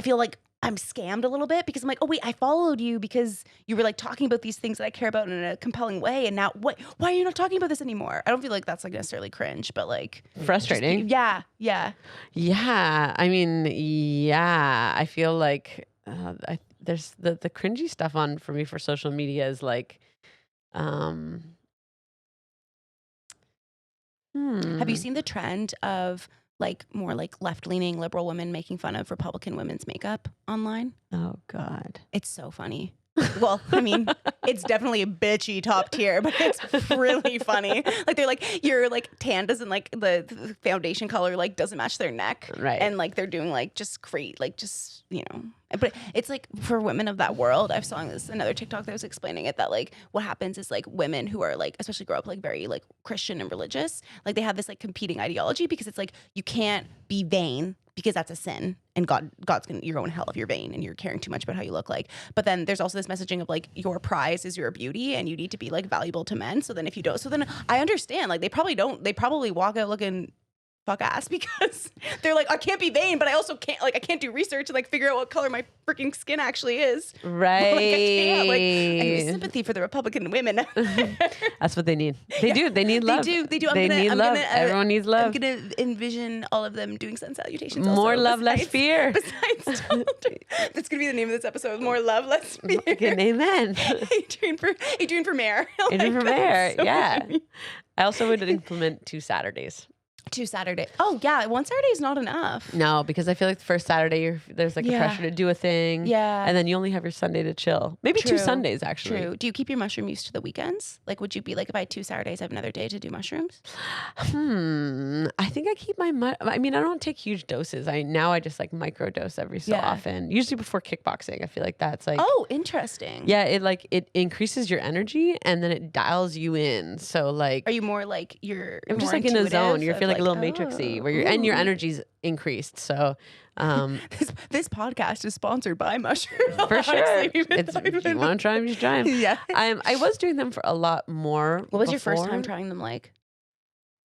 Speaker 1: feel like I'm scammed a little bit because I'm like, oh wait, I followed you because you were like talking about these things that I care about in a compelling way, and now why are you not talking about this anymore? I don't feel like that's like necessarily cringe, but like
Speaker 2: frustrating.
Speaker 1: Yeah.
Speaker 2: I mean, I feel like there's the cringy stuff on for me for social media is like,
Speaker 1: Have you seen the trend of like more like left-leaning liberal women making fun of Republican women's makeup online?
Speaker 2: Oh God.
Speaker 1: It's so funny. Well, I mean, it's definitely a bitchy top tier, but it's really funny. Like they're like, your like tan doesn't like the foundation color like doesn't match their neck.
Speaker 2: Right.
Speaker 1: And like they're doing like just great, like just, you know, but it's like for women of that world, I've saw this another TikTok that was explaining it that like what happens is like women who are like, especially grow up like very like Christian and religious, like they have this like competing ideology because it's like you can't be vain because that's a sin and you're going to hell if you're vain and you're caring too much about how you look like. But then there's also this messaging of like your prize is your beauty and you need to be like valuable to men. So then if you don't, so then I understand like they probably walk out looking fuck ass because they're like, I can't be vain, but I also can't I can't do research and like figure out what color my freaking skin actually is.
Speaker 2: Right.
Speaker 1: Like I can't. Like I have sympathy for the Republican women.
Speaker 2: That's what they need. They do. They need love.
Speaker 1: They do.
Speaker 2: They need love. Everyone needs love.
Speaker 1: I'm gonna envision all of them doing sun salutations.
Speaker 2: More
Speaker 1: also,
Speaker 2: love, less fear.
Speaker 1: Besides, that's gonna be the name of this episode. More love, less fear.
Speaker 2: Amen.
Speaker 1: Adrienne for mayor.
Speaker 2: Adrienne for mayor.
Speaker 1: So
Speaker 2: yeah.
Speaker 1: funny.
Speaker 2: I also would implement 2 Saturdays.
Speaker 1: 2 Saturday. Oh yeah, 1 Saturday is not enough.
Speaker 2: No, because I feel like the first Saturday there's like the pressure to do a thing.
Speaker 1: Yeah.
Speaker 2: And then you only have your Sunday to chill. Maybe 2 Sundays actually.
Speaker 1: True. Do you keep your mushroom use to the weekends? Like, would you be like, if I had 2 Saturdays, I have another day to do mushrooms?
Speaker 2: I think I keep my I mean, I don't take huge doses. I just like micro dose every so often. Usually before kickboxing. I feel like that's like,
Speaker 1: oh, interesting.
Speaker 2: yeah, it increases your energy and then it dials you in. So like,
Speaker 1: are you more like you're
Speaker 2: I'm just
Speaker 1: more
Speaker 2: like in a zone. You
Speaker 1: intuitive
Speaker 2: feel like a little
Speaker 1: of,
Speaker 2: matrixy where and your energy's increased. So
Speaker 1: this podcast is sponsored by mushrooms.
Speaker 2: for sure. If you want to try them, just try them.
Speaker 1: Yeah.
Speaker 2: I was doing them for a lot more.
Speaker 1: What was your first time trying them like?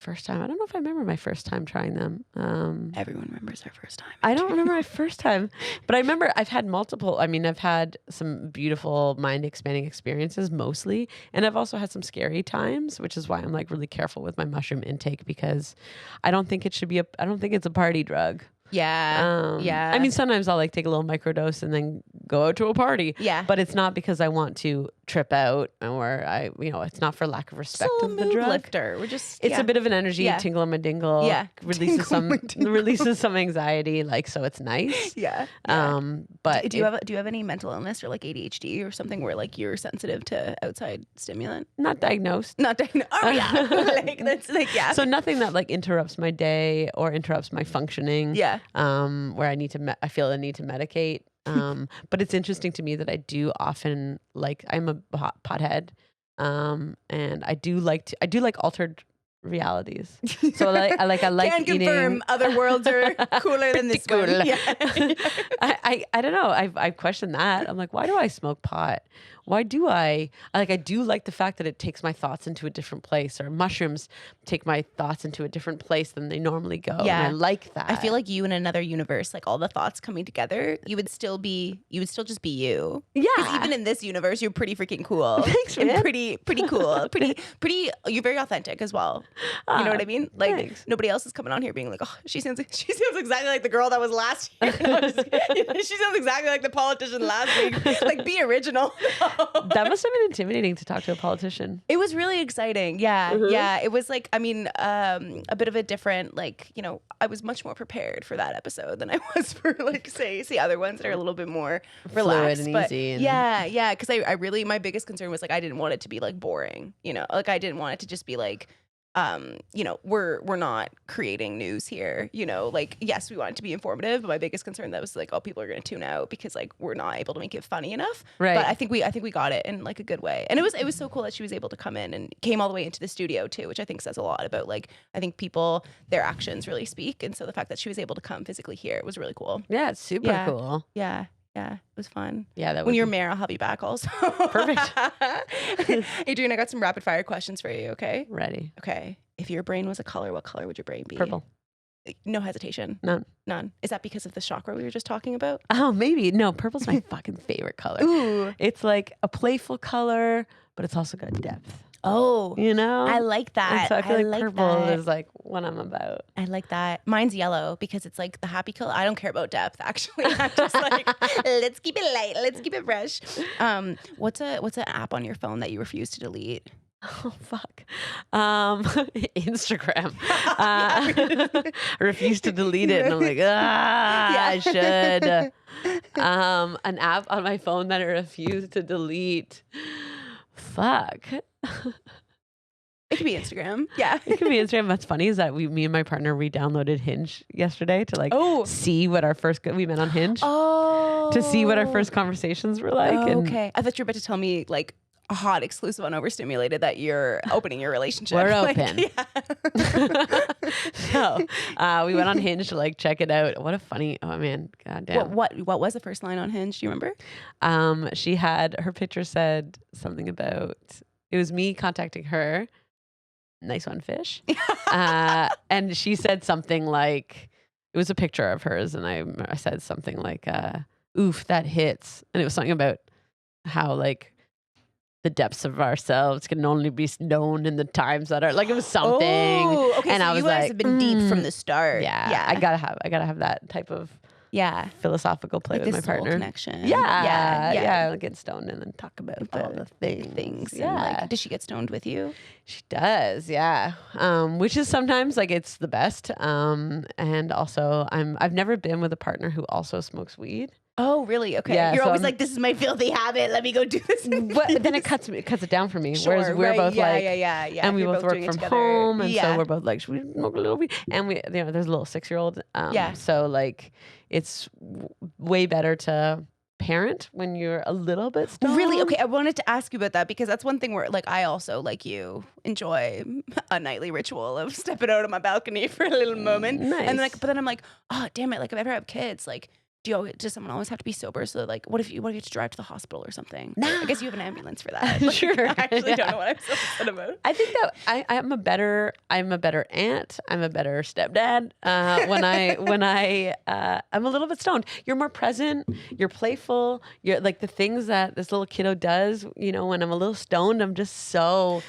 Speaker 2: First time. I don't know if I remember my first time trying them.
Speaker 1: Everyone remembers their first time.
Speaker 2: I don't remember my first time, but I remember I've had multiple. I mean, I've had some beautiful mind expanding experiences mostly. And I've also had some scary times, which is why I'm like really careful with my mushroom intake because I don't think it's a party drug.
Speaker 1: Yeah.
Speaker 2: I mean, sometimes I'll like take a little microdose and then go out to a party.
Speaker 1: Yeah.
Speaker 2: But it's not because I want to trip out or it's not for lack of respect of the drug.
Speaker 1: Lifter.
Speaker 2: It's a bit of an energy tingle on my dingle.
Speaker 1: Yeah.
Speaker 2: Releases some anxiety. Like, so it's nice.
Speaker 1: Yeah.
Speaker 2: But
Speaker 1: do you have any mental illness or like ADHD or something where like you're sensitive to outside stimulant?
Speaker 2: Not diagnosed.
Speaker 1: Oh yeah. Like that's like, yeah.
Speaker 2: So nothing that like interrupts my day or interrupts my functioning.
Speaker 1: Yeah.
Speaker 2: Where I need to, I feel the need to medicate. But it's interesting to me that I do often like, I'm a pothead. And I do like altered realities. So I like
Speaker 1: can confirm other worlds are cooler than this
Speaker 2: cool.
Speaker 1: one. Yeah.
Speaker 2: I don't know. I've questioned that. I'm like, why do I smoke pot? Why do I do like the fact that it takes my thoughts into a different place, or mushrooms take my thoughts into a different place than they normally go.
Speaker 1: Yeah.
Speaker 2: And I like that.
Speaker 1: I feel like you in another universe, like all the thoughts coming together, you would still just be you.
Speaker 2: Yeah.
Speaker 1: Because even in this universe, you're pretty freaking cool.
Speaker 2: Thanks,
Speaker 1: and
Speaker 2: man.
Speaker 1: pretty cool. Pretty, you're very authentic as well. You know what I mean? Like
Speaker 2: thanks.
Speaker 1: Nobody else is coming on here being like, oh, she sounds exactly like the girl that was last year. No, she sounds exactly like the politician last week. Like, be original.
Speaker 2: That must have been intimidating to talk to a politician.
Speaker 1: It was really exciting. Yeah.
Speaker 2: Mm-hmm.
Speaker 1: Yeah. It was like, I mean, a bit of a different, like, I was much more prepared for that episode than I was for like, say other ones that are a little bit more relaxed.
Speaker 2: Fluid and easy.
Speaker 1: Yeah. Cause I really, my biggest concern was like, I didn't want it to be like boring, like I didn't want it to just be like, we're not creating news here, like, yes, we want it to be informative, but my biggest concern that was like, oh, people are going to tune out because like we're not able to make it funny enough.
Speaker 2: Right.
Speaker 1: But I think we got it in like a good way. And it was so cool that she was able to come in and came all the way into the studio too, which I think says a lot about like, I think people, their actions really speak. And so the fact that she was able to come physically here, it was really cool.
Speaker 2: Yeah, it's super cool.
Speaker 1: Yeah. Yeah, it was fun.
Speaker 2: Yeah,
Speaker 1: when you're mayor, I'll have you back also.
Speaker 2: Perfect.
Speaker 1: Adrienne, I got some rapid fire questions for you, okay?
Speaker 2: Ready.
Speaker 1: Okay. If your brain was a color, what color would your brain be?
Speaker 2: Purple.
Speaker 1: No hesitation.
Speaker 2: None.
Speaker 1: Is that because of the chakra we were just talking about?
Speaker 2: Oh, maybe. No, purple's my fucking favorite color.
Speaker 1: Ooh.
Speaker 2: It's like a playful color, but it's also got depth.
Speaker 1: Oh,
Speaker 2: I
Speaker 1: like that.
Speaker 2: And so I feel like purple
Speaker 1: that.
Speaker 2: is like what I'm about.
Speaker 1: I like that. Mine's yellow because it's like the happy color. I don't care about depth, actually. I'm just like, let's keep it light. Let's keep it fresh. What's an app on your phone that you refuse to delete?
Speaker 2: Oh, fuck. Instagram. I refuse to delete it. And I'm like, I should. An app on my phone that I refuse to delete. Fuck.
Speaker 1: It could be Instagram. Yeah.
Speaker 2: It could be Instagram. What's funny is that me and my partner re-downloaded Hinge yesterday to like see what we met on Hinge.
Speaker 1: Oh.
Speaker 2: To see what our first conversations were like.
Speaker 1: Oh, okay. I thought you were about to tell me like a hot exclusive on Overstimulated that you're opening your relationship.
Speaker 2: We're
Speaker 1: like,
Speaker 2: open.
Speaker 1: Yeah.
Speaker 2: So we went on Hinge to like check it out. What a funny, oh man, goddamn.
Speaker 1: What was the first line on Hinge? Do you remember?
Speaker 2: She had, her picture said something about, it was me contacting her. nice one, Fish. And she said something like, it was a picture of hers, and I said something like, oof, that hits. And it was something about how like the depths of ourselves can only be known in the times that are like, it was something.
Speaker 1: Oh, okay.
Speaker 2: And
Speaker 1: So
Speaker 2: I was
Speaker 1: you guys
Speaker 2: like,
Speaker 1: have been deep from the start.
Speaker 2: yeah, I gotta have that type of philosophical play
Speaker 1: like
Speaker 2: with my
Speaker 1: this soul
Speaker 2: partner.
Speaker 1: connection.
Speaker 2: Yeah. Like get stoned and then talk about all the things.
Speaker 1: And like, does she get stoned with you?
Speaker 2: She does, yeah. Which is sometimes like it's the best. And also I've never been with a partner who also smokes weed.
Speaker 1: Oh, really? Okay.
Speaker 2: Yeah,
Speaker 1: You're
Speaker 2: so
Speaker 1: always like, this is my filthy habit. Let me go do this.
Speaker 2: But then it cuts it down for me.
Speaker 1: Sure,
Speaker 2: Whereas we're both like,
Speaker 1: yeah.
Speaker 2: and we both work
Speaker 1: doing it
Speaker 2: from
Speaker 1: together.
Speaker 2: home, and so we're both like, should we smoke a little weed? And we, there's a little 6-year-old. So like, it's way better to parent when you're a little bit stoned.
Speaker 1: Really? Okay. I wanted to ask you about that because that's one thing where like I also, like you, enjoy a nightly ritual of stepping out on my balcony for a little moment.
Speaker 2: Nice.
Speaker 1: And then but then I'm like, oh, damn it. Like if I ever have kids, like, does someone always have to be sober? So like, what if you have to drive to the hospital or something?
Speaker 2: Nah.
Speaker 1: I guess you have an ambulance for that. Like,
Speaker 2: Sure.
Speaker 1: I actually don't know what I'm so upset about.
Speaker 2: I think that I'm a better aunt. I'm a better stepdad. When I'm a little bit stoned. You're more present. You're playful. You're like the things that this little kiddo does. You know, when I'm a little stoned, I'm just so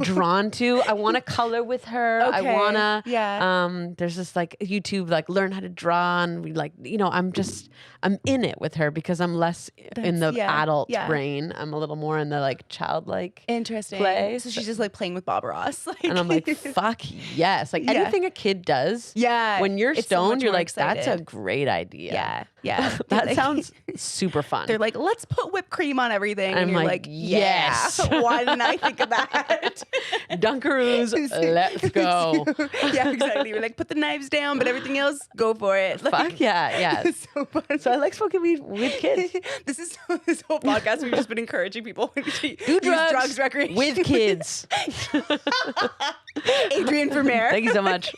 Speaker 2: drawn to. I want to color with her.
Speaker 1: Okay.
Speaker 2: I wanna.
Speaker 1: Yeah.
Speaker 2: There's this like YouTube like learn how to draw, and we like I'm in it with her because I'm less in the adult brain. I'm a little more in the like childlike
Speaker 1: Interesting.
Speaker 2: play.
Speaker 1: So she's just like playing with Bob Ross. Like,
Speaker 2: and I'm like, fuck yes. Like anything a kid does.
Speaker 1: Yeah.
Speaker 2: When you're
Speaker 1: it's so
Speaker 2: stoned,
Speaker 1: much
Speaker 2: you're
Speaker 1: more
Speaker 2: like, that's a
Speaker 1: excited.
Speaker 2: great idea.
Speaker 1: Yeah.
Speaker 2: That
Speaker 1: Like,
Speaker 2: sounds super fun.
Speaker 1: They're like, let's put whipped cream on everything.
Speaker 2: I'm
Speaker 1: And you're
Speaker 2: like,
Speaker 1: like,
Speaker 2: yes.
Speaker 1: yeah. Why didn't I think of that?
Speaker 2: Dunkaroos, let's go.
Speaker 1: Yeah, exactly. You're like, put the knives down, but everything else, go for it. Like,
Speaker 2: Fuck yeah.
Speaker 1: It's so fun.
Speaker 2: So I like smoking weed with kids.
Speaker 1: This whole podcast, we've just been encouraging people to
Speaker 2: Do drugs
Speaker 1: recreationally.
Speaker 2: with kids.
Speaker 1: Adrienne for mayor.
Speaker 2: Thank you so much.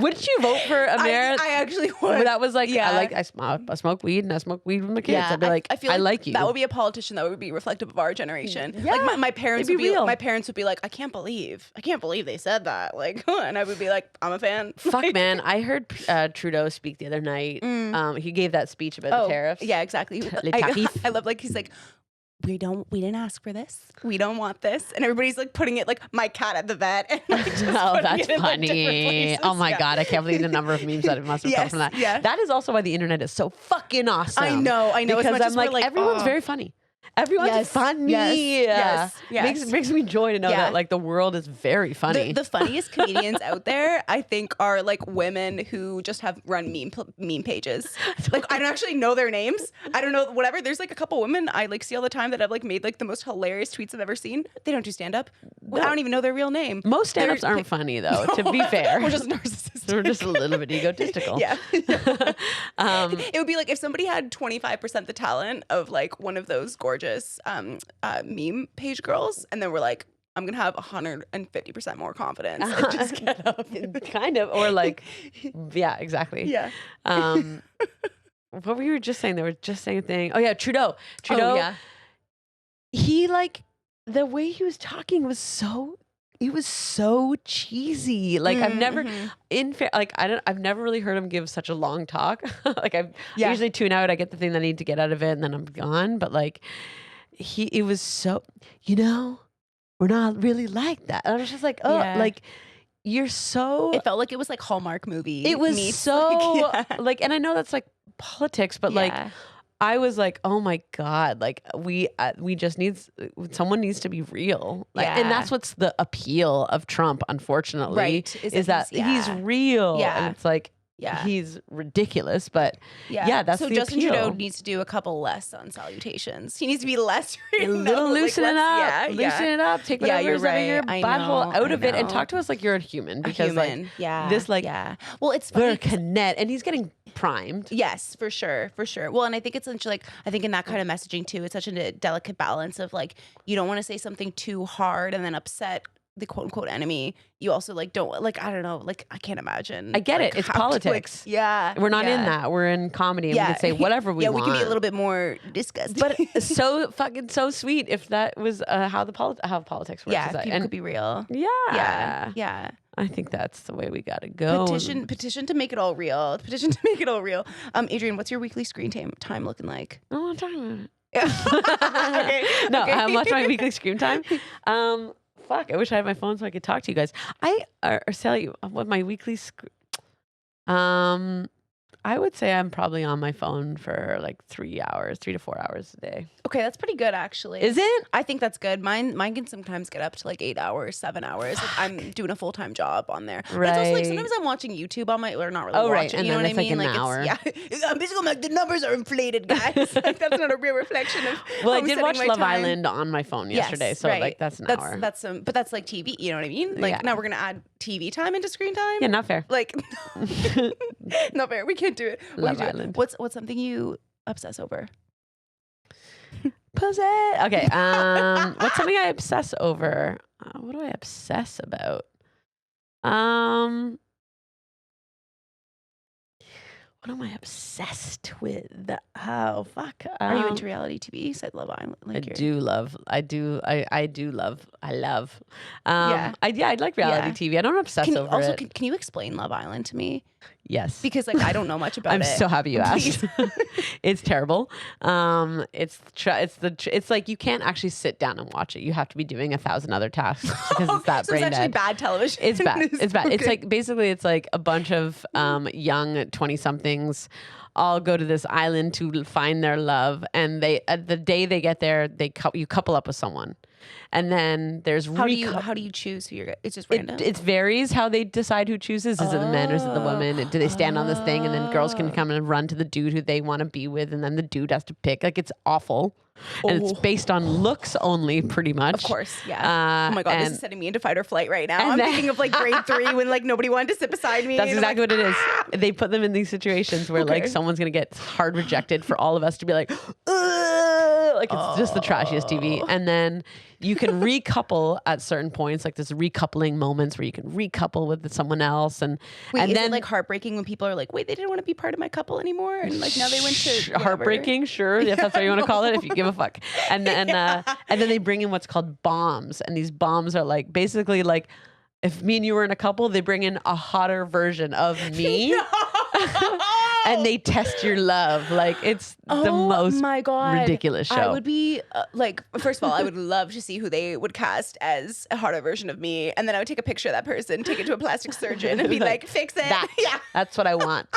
Speaker 2: Would you vote for a mayor?
Speaker 1: I actually would.
Speaker 2: That was like, I smoke weed and I smoke weed with my kids. I'd be like, I feel like you.
Speaker 1: That would be a politician that would be reflective of our generation.
Speaker 2: Yeah,
Speaker 1: like my parents
Speaker 2: it'd
Speaker 1: would
Speaker 2: be real.
Speaker 1: My parents would be like, I can't believe they said that. Like, and I would be like, I'm a fan.
Speaker 2: Fuck, man. I heard Trudeau speak the other night. He gave that speech about the tariffs.
Speaker 1: Yeah, exactly. I love like he's like, we didn't ask for this. We don't want this. And everybody's like putting it like my cat at the vet. And like just
Speaker 2: oh, that's
Speaker 1: it in, like, different
Speaker 2: funny.
Speaker 1: places.
Speaker 2: Oh my God. I can't believe the number of memes that must have come from that.
Speaker 1: Yeah.
Speaker 2: That is also why the internet is so fucking awesome.
Speaker 1: I know.
Speaker 2: Because
Speaker 1: as much
Speaker 2: I'm
Speaker 1: as
Speaker 2: like,
Speaker 1: we're like,
Speaker 2: everyone's very funny. Everyone's funny.
Speaker 1: Yes.
Speaker 2: Makes me joy to know that like the world is very funny.
Speaker 1: The funniest comedians out there, I think, are like women who just have run meme pages. Like I don't actually know their names. I don't know whatever. There's like a couple women I like see all the time that have like made like the most hilarious tweets I've ever seen. They don't do stand up. I don't even know their real name.
Speaker 2: Most stand-ups aren't funny though. To be fair,
Speaker 1: we're just narcissists.
Speaker 2: We're just a little bit egotistical.
Speaker 1: Yeah. It would be like if somebody had 25% the talent of like one of those gorgeous meme page girls, and then we're like, I'm gonna have 150% more confidence and just get up.
Speaker 2: Kind of, or like, yeah, exactly.
Speaker 1: Yeah.
Speaker 2: What were you just saying? They were just saying a thing. Oh yeah, Trudeau.
Speaker 1: Oh, yeah.
Speaker 2: He like the way he was talking was so. He was so cheesy. Like I've never, I've never really heard him give such a long talk. Like I usually tune out. I get the thing that I need to get out of it, and then I'm gone. But like, it was so, we're not really like that. And I was just like, like you're so.
Speaker 1: It felt like it was like Hallmark movie.
Speaker 2: It was so like, and I know that's like politics, but like. I was like, oh my God, like we just someone needs to be real. Like, and that's what's the appeal of Trump, unfortunately,
Speaker 1: right?
Speaker 2: Is that he's real.
Speaker 1: Yeah.
Speaker 2: And it's like, he's ridiculous, but that's
Speaker 1: so
Speaker 2: the
Speaker 1: Justin
Speaker 2: appeal.
Speaker 1: Trudeau needs to do a couple less on salutations. He needs to be less
Speaker 2: a little loosen it up. Loosen it up. Take whatever's out of your butthole out of it and talk to us like you're a human. Because like this like
Speaker 1: well, it's funny
Speaker 2: we're connect, and he's getting primed.
Speaker 1: Yes, for sure. Well, and I think it's such like I think in that kind of messaging too, it's such a delicate balance of like you don't want to say something too hard and then upset the quote unquote enemy, you also like don't like, I don't know, like I can't imagine.
Speaker 2: I get
Speaker 1: like,
Speaker 2: it. It's
Speaker 1: how to, like,
Speaker 2: politics.
Speaker 1: yeah.
Speaker 2: We're not in that. We're in comedy and we can say whatever we want.
Speaker 1: Yeah, we can be a little bit more disgusting.
Speaker 2: But so fucking so sweet if that was how politics works.
Speaker 1: Yeah,
Speaker 2: is that,
Speaker 1: people could be real.
Speaker 2: Yeah.
Speaker 1: Yeah.
Speaker 2: I think that's the way we gotta go.
Speaker 1: Petition to make it all real. Petition to make it all real. Adrienne, what's your weekly screen time looking like?
Speaker 2: I don't want to talk about it.
Speaker 1: Okay.
Speaker 2: No,
Speaker 1: okay.
Speaker 2: how much my weekly screen time? Fuck, I wish I had my phone so I could talk to you guys. Or tell you what my weekly I would say I'm probably on my phone for like 3 to 4 hours a day.
Speaker 1: Okay, that's pretty good actually.
Speaker 2: Is it?
Speaker 1: I think that's good. Mine can sometimes get up to like 8 hours, 7 hours. Like I'm doing a full-time job on there. But it's also like sometimes I'm watching YouTube on my, or not really watching,
Speaker 2: and
Speaker 1: you know what I mean?
Speaker 2: Like an hour.
Speaker 1: I'm basically like, the numbers are inflated, guys. Like that's not a real reflection of
Speaker 2: Well,
Speaker 1: how
Speaker 2: I
Speaker 1: I'm
Speaker 2: did
Speaker 1: spending
Speaker 2: watch
Speaker 1: my
Speaker 2: Love
Speaker 1: time.
Speaker 2: Island on my phone yesterday, so like that's an hour.
Speaker 1: But that's like TV, you know what I mean? Like now we're gonna add TV time into screen time.
Speaker 2: Yeah, not fair.
Speaker 1: Like not fair. We can't do it.
Speaker 2: Love Island.
Speaker 1: What's something you obsess over?
Speaker 2: Pussy. Okay. What's something I obsess over? What do I obsess about? What am I obsessed with? Oh fuck.
Speaker 1: Are you into reality TV? You said Love Island. Like
Speaker 2: I love. I'd like reality TV. I don't obsess over it.
Speaker 1: Can you explain Love Island to me?
Speaker 2: Yes.
Speaker 1: Because like I don't know much about
Speaker 2: I'm
Speaker 1: it.
Speaker 2: so happy you asked. It's terrible. It's like you can't actually sit down and watch it. You have to be doing 1,000 other tasks because it's that
Speaker 1: so
Speaker 2: brain
Speaker 1: it's actually
Speaker 2: dead.
Speaker 1: bad television.
Speaker 2: It's bad. It's bad.
Speaker 1: Okay.
Speaker 2: It's like basically it's like a bunch of young 20-somethings all go to this island to find their love, and they the day they get there, you couple up with someone. And then there's
Speaker 1: how do you choose who you're? It's just random.
Speaker 2: It varies how they decide who chooses. Is it the men or is it the woman? Do they stand on this thing and then girls can come and run to the dude who they want to be with, and then the dude has to pick? Like it's awful. And it's based on looks only, pretty much.
Speaker 1: Of course, yeah. Oh my god, this is setting me into fight or flight right now. I'm thinking of like grade 3 when like nobody wanted to sit beside me.
Speaker 2: That's exactly what it is. They put them in these situations where like someone's gonna get hard rejected for all of us to be like, ugh! Like it's just the trashiest TV. And then you can recouple at certain points, like there's recoupling moments where you can recouple with someone else. And
Speaker 1: is
Speaker 2: then
Speaker 1: it like heartbreaking when people are like, wait, they didn't want to be part of my couple anymore, and like now they went to whatever.
Speaker 2: Heartbreaking, sure, if that's what you want to call it, if you give a fuck. And then and then they bring in what's called bombs, and these bombs are like basically like if me and you were in a couple, they bring in a hotter version of me. And they test your love. Like it's the most ridiculous show.
Speaker 1: I would be like, first of all, I would love to see who they would cast as a hotter version of me, and then I would take a picture of that person, take it to a plastic surgeon, and be like, fix it.
Speaker 2: That's what I want.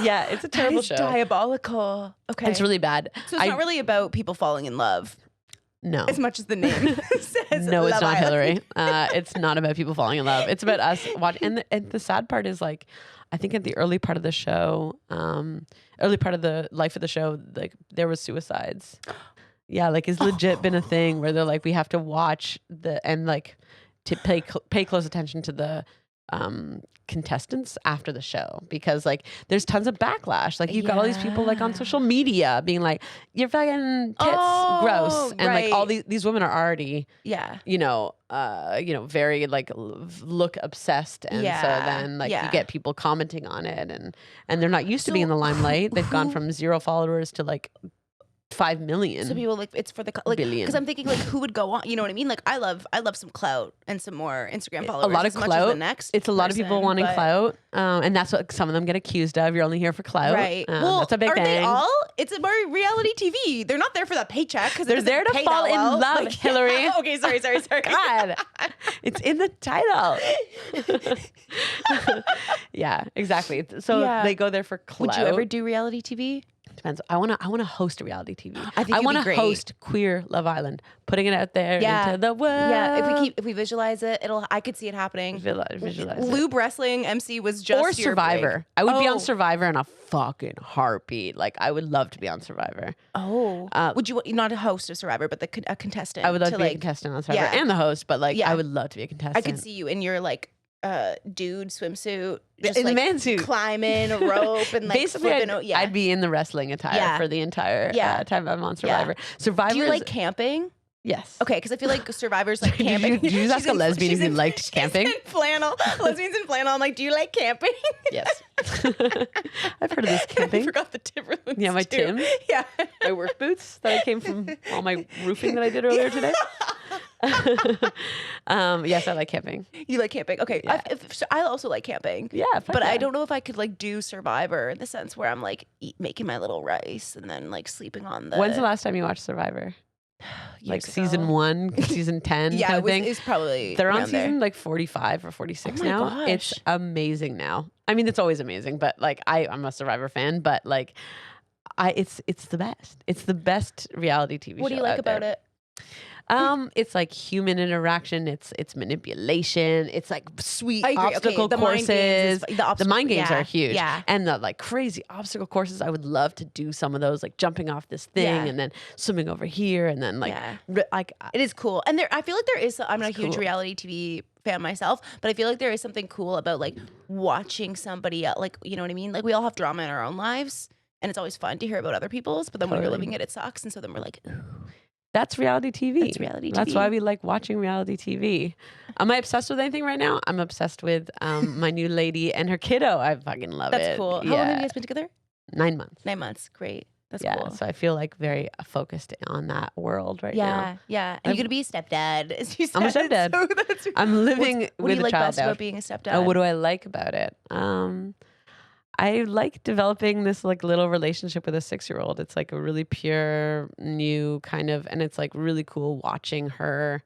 Speaker 2: Yeah, it's a terrible show.
Speaker 1: Diabolical. Okay,
Speaker 2: it's really bad.
Speaker 1: So it's not really about people falling in love.
Speaker 2: No.
Speaker 1: As much as the name says.
Speaker 2: No, it's not,
Speaker 1: Island.
Speaker 2: Hillary. It's not about people falling in love. It's about us watching. And the sad part is like, I think at the early part of the show, early part of the life of the show, like there was suicides. Yeah, like it's legit been a thing where they're like, we have to watch and like to pay close attention to the contestants after the show, because like there's tons of backlash. Like you've got all these people like on social media being like, you're fucking tits, gross, and like all these women are already very like look obsessed, and so then like you get people commenting on it, and they're not used to being in the limelight. They've gone from 0 followers to like 5 million.
Speaker 1: So people like it's for the like because I'm thinking like who would go on, you know what I mean? Like I love some clout and some more Instagram followers.
Speaker 2: A lot of
Speaker 1: as much
Speaker 2: clout.
Speaker 1: As the next
Speaker 2: it's a lot of people wanting clout, and that's what some of them get accused of. You're only here for clout,
Speaker 1: right? Well,
Speaker 2: that's a big thing.
Speaker 1: They all? It's a more reality TV. They're not there for that paycheck because
Speaker 2: they're there to fall in love. Like, Hillary.
Speaker 1: Okay, sorry.
Speaker 2: God, it's in the title. Yeah, exactly. So they go there for clout.
Speaker 1: Would you ever do reality TV?
Speaker 2: Depends. I want to host a reality TV.
Speaker 1: I
Speaker 2: want to host Queer Love Island, putting it out there into the world.
Speaker 1: Yeah, if we visualize it, I could see it happening.
Speaker 2: Visualize
Speaker 1: Lube wrestling MC was just
Speaker 2: or Survivor. I would be on Survivor in a fucking heartbeat. Like I would love to be on Survivor.
Speaker 1: Would you not a host of Survivor, but a contestant?
Speaker 2: I would love to be a contestant on Survivor and the host, but like I would love to be a contestant.
Speaker 1: I could see you in your like dude swimsuit, just
Speaker 2: in
Speaker 1: like
Speaker 2: the man suit,
Speaker 1: climbing a rope and like
Speaker 2: basically I'd be in the wrestling attire for the entire time I'm on Survivor. Survivor.
Speaker 1: Do you like camping?
Speaker 2: Yes.
Speaker 1: Okay, because I feel like Survivor's like camping.
Speaker 2: Did you just ask a lesbian if you liked camping?
Speaker 1: She's in flannel. Lesbians in flannel. I'm like, do you like camping?
Speaker 2: Yes. I've heard of this
Speaker 1: I
Speaker 2: camping.
Speaker 1: forgot the Timberlands.
Speaker 2: Yeah, my
Speaker 1: too.
Speaker 2: Tims.
Speaker 1: Yeah.
Speaker 2: My work boots that I came from all my roofing that I did earlier today. Yes, I like camping.
Speaker 1: You like camping? Okay.
Speaker 2: Yeah.
Speaker 1: I also like camping.
Speaker 2: Yeah, fuck
Speaker 1: but I
Speaker 2: yeah.
Speaker 1: don't know if I could like do Survivor in the sense where I'm like making my little rice and then like sleeping on the.
Speaker 2: When's the last time you watched Survivor? Like
Speaker 1: years
Speaker 2: season
Speaker 1: ago.
Speaker 2: 1, season 10
Speaker 1: Yeah,
Speaker 2: kind
Speaker 1: it
Speaker 2: of thing?
Speaker 1: was probably.
Speaker 2: They're on
Speaker 1: around there.
Speaker 2: season like 45 or 46
Speaker 1: Oh my
Speaker 2: now.
Speaker 1: gosh.
Speaker 2: It's amazing now. I mean, it's always amazing, but like I'm a Survivor fan, but like it's the best. It's the best reality TV show.
Speaker 1: What do you like about it?
Speaker 2: It's like human interaction. It's manipulation. It's like sweet
Speaker 1: I agree.
Speaker 2: obstacle
Speaker 1: Okay, the
Speaker 2: courses.
Speaker 1: mind games is-
Speaker 2: The mind games are huge.
Speaker 1: Yeah.
Speaker 2: And the like crazy obstacle courses. I would love to do some of those, like jumping off this thing
Speaker 1: Yeah.
Speaker 2: and then swimming over here and then like
Speaker 1: Yeah.
Speaker 2: like
Speaker 1: It is cool. And I feel like there is, I'm not a
Speaker 2: It's
Speaker 1: huge
Speaker 2: cool.
Speaker 1: reality TV fan myself, but I feel like there is something cool about like watching somebody like, you know what I mean? Like we all have drama in our own lives and it's always fun to hear about other people's, but then when you're
Speaker 2: Totally.
Speaker 1: living it, it sucks. And so then we're like, ooh,
Speaker 2: That's reality TV.
Speaker 1: That's reality
Speaker 2: That's
Speaker 1: TV.
Speaker 2: why we like watching reality TV. Am I obsessed with anything right now? I'm obsessed with my new lady and her kiddo. I fucking love it.
Speaker 1: that's cool. How long have you guys been together?
Speaker 2: 9 months.
Speaker 1: 9 months. Great. That's
Speaker 2: Yeah.
Speaker 1: cool.
Speaker 2: So I feel like very focused on that world right now.
Speaker 1: Yeah, yeah. And you're gonna be a stepdad, as you said.
Speaker 2: I'm a stepdad.
Speaker 1: So that's,
Speaker 2: I'm living
Speaker 1: what do
Speaker 2: with
Speaker 1: you
Speaker 2: a
Speaker 1: like
Speaker 2: child
Speaker 1: best
Speaker 2: now.
Speaker 1: about being a stepdad?
Speaker 2: Oh, what do I like about it? I like developing this like little relationship with a 6-year-old. It's like a really pure, new kind of, and it's like really cool watching her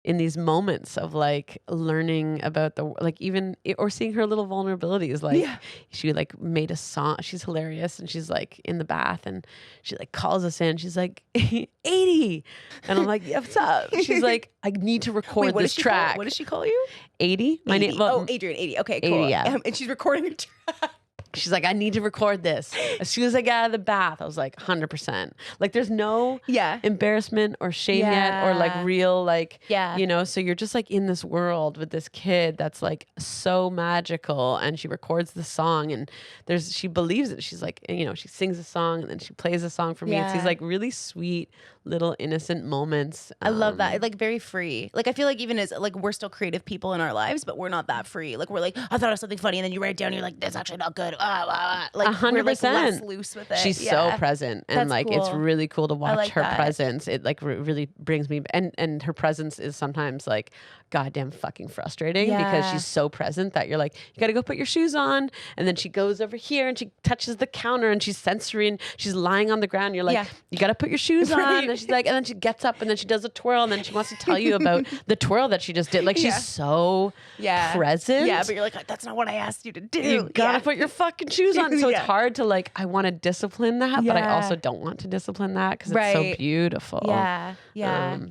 Speaker 2: in these moments of like learning about the like even or seeing her little vulnerabilities. Like she like made a song. She's hilarious, and she's like in the bath, and she like calls us in. She's like 80, and I'm like, yeah, what's up? She's like, I need to record
Speaker 1: Wait, what
Speaker 2: this
Speaker 1: does she
Speaker 2: track.
Speaker 1: Call, what does she call you?
Speaker 2: 80. My
Speaker 1: 80.
Speaker 2: name. Well,
Speaker 1: Adrienne. 80. Okay,
Speaker 2: 80,
Speaker 1: cool.
Speaker 2: yeah.
Speaker 1: And she's recording a track.
Speaker 2: She's like, I need to record this. As soon as I get out of the bath, I was like, 100%. Like, there's no embarrassment or shame yet, or like real, like, you know, so you're just like in this world with this kid that's like so magical. And she records the song, and she believes it. She's like, you know, she sings a song and then she plays a song for me. It's these like really sweet little innocent moments.
Speaker 1: I love that. Like very free. Like I feel like even as like we're still creative people in our lives, but we're not that free. Like we're like, I thought of something funny, and then you write it down and you're like, that's actually not good. Like
Speaker 2: 100%.
Speaker 1: we're like less loose with it.
Speaker 2: She's so present, and
Speaker 1: That's
Speaker 2: like it's
Speaker 1: cool.
Speaker 2: really cool to watch
Speaker 1: like
Speaker 2: her
Speaker 1: that.
Speaker 2: presence. It like really brings me, and her presence is sometimes like goddamn fucking frustrating because she's so present that you're like, you got to go put your shoes on, and then she goes over here and she touches the counter and she's sensory and she's lying on the ground. You're like, you got to put your shoes on, and she's like, and then she gets up and then she does a twirl, and then she wants to tell you about the twirl that she just did. Like she's so present.
Speaker 1: Yeah, but you're like, that's not what I asked you to do.
Speaker 2: You gotta put your fucking shoes on. So it's hard to like, I want to discipline that, but I also don't want to discipline that because it's so beautiful.
Speaker 1: Yeah.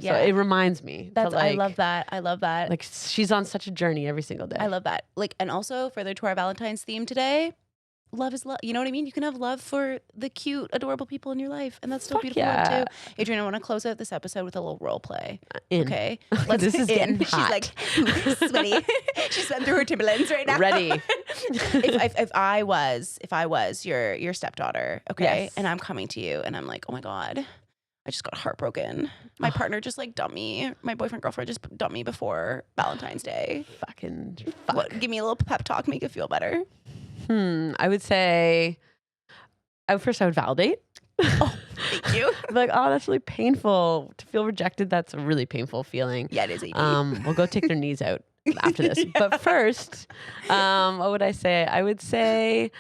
Speaker 2: So it reminds me.
Speaker 1: That's,
Speaker 2: to, like,
Speaker 1: I love that. I love that.
Speaker 2: Like she's on such a journey every single day.
Speaker 1: I love that. Like, and also further to our Valentine's theme today, love is love. You know what I mean? You can have love for the cute, adorable people in your life, and that's still beautiful love too. Adrienne, I want to close out this episode with a little role play. Okay,
Speaker 2: this is getting hot.
Speaker 1: She's like sweaty. She's sweating through her Timberlands right now.
Speaker 2: Ready.
Speaker 1: if I was your stepdaughter, okay,
Speaker 2: Yes.
Speaker 1: and I'm coming to you, and I'm like, oh my god, I just got heartbroken. My partner just like dumped me. My boyfriend, girlfriend just dumped me before Valentine's Day.
Speaker 2: Fucking
Speaker 1: What, give me a little pep talk, make it feel better.
Speaker 2: I would say, first I would validate.
Speaker 1: Oh, thank you.
Speaker 2: I'd be like, oh, that's really painful. To feel rejected, that's a really painful feeling.
Speaker 1: Yeah, it is.
Speaker 2: We'll go take their knees out after this. But first, what would I say? I would say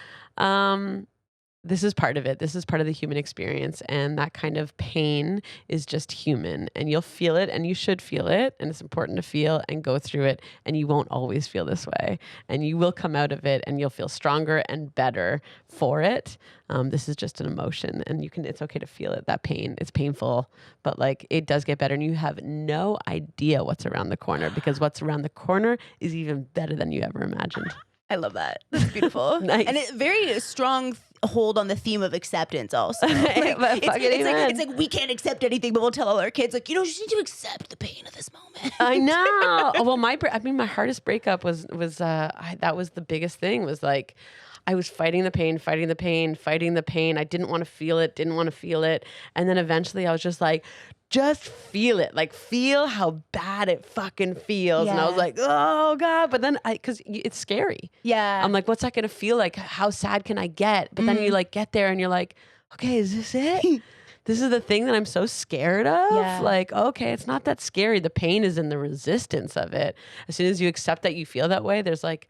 Speaker 2: this is part of it. This is part of the human experience. And that kind of pain is just human. And you'll feel it, and you should feel it. And it's important to feel and go through it. And you won't always feel this way. And you will come out of it, and you'll feel stronger and better for it. This is just an emotion, and it's okay to feel it. That pain, it's painful, but like it does get better, and you have no idea what's around the corner, because what's around the corner is even better than you ever imagined.
Speaker 1: I love that. That's beautiful.
Speaker 2: Nice.
Speaker 1: And it very strong hold on the theme of acceptance also. Like, it's like we can't accept anything, but we'll tell all our kids, like, you just need to accept the pain of this moment.
Speaker 2: I know. Well, my hardest breakup was that was the biggest thing, was like, I was fighting the pain. I didn't want to feel it. And then eventually I was just like, just feel it. Like, feel how bad it fucking feels. And I was like, oh God. But then because it's scary.
Speaker 1: Yeah.
Speaker 2: I'm like, what's that going to feel like? How sad can I get? But then you like get there and you're like, okay, is this it? This is the thing that I'm so scared of.
Speaker 1: Yeah.
Speaker 2: Like, okay, it's not that scary. The pain is in the resistance of it. As soon as you accept that you feel that way, there's like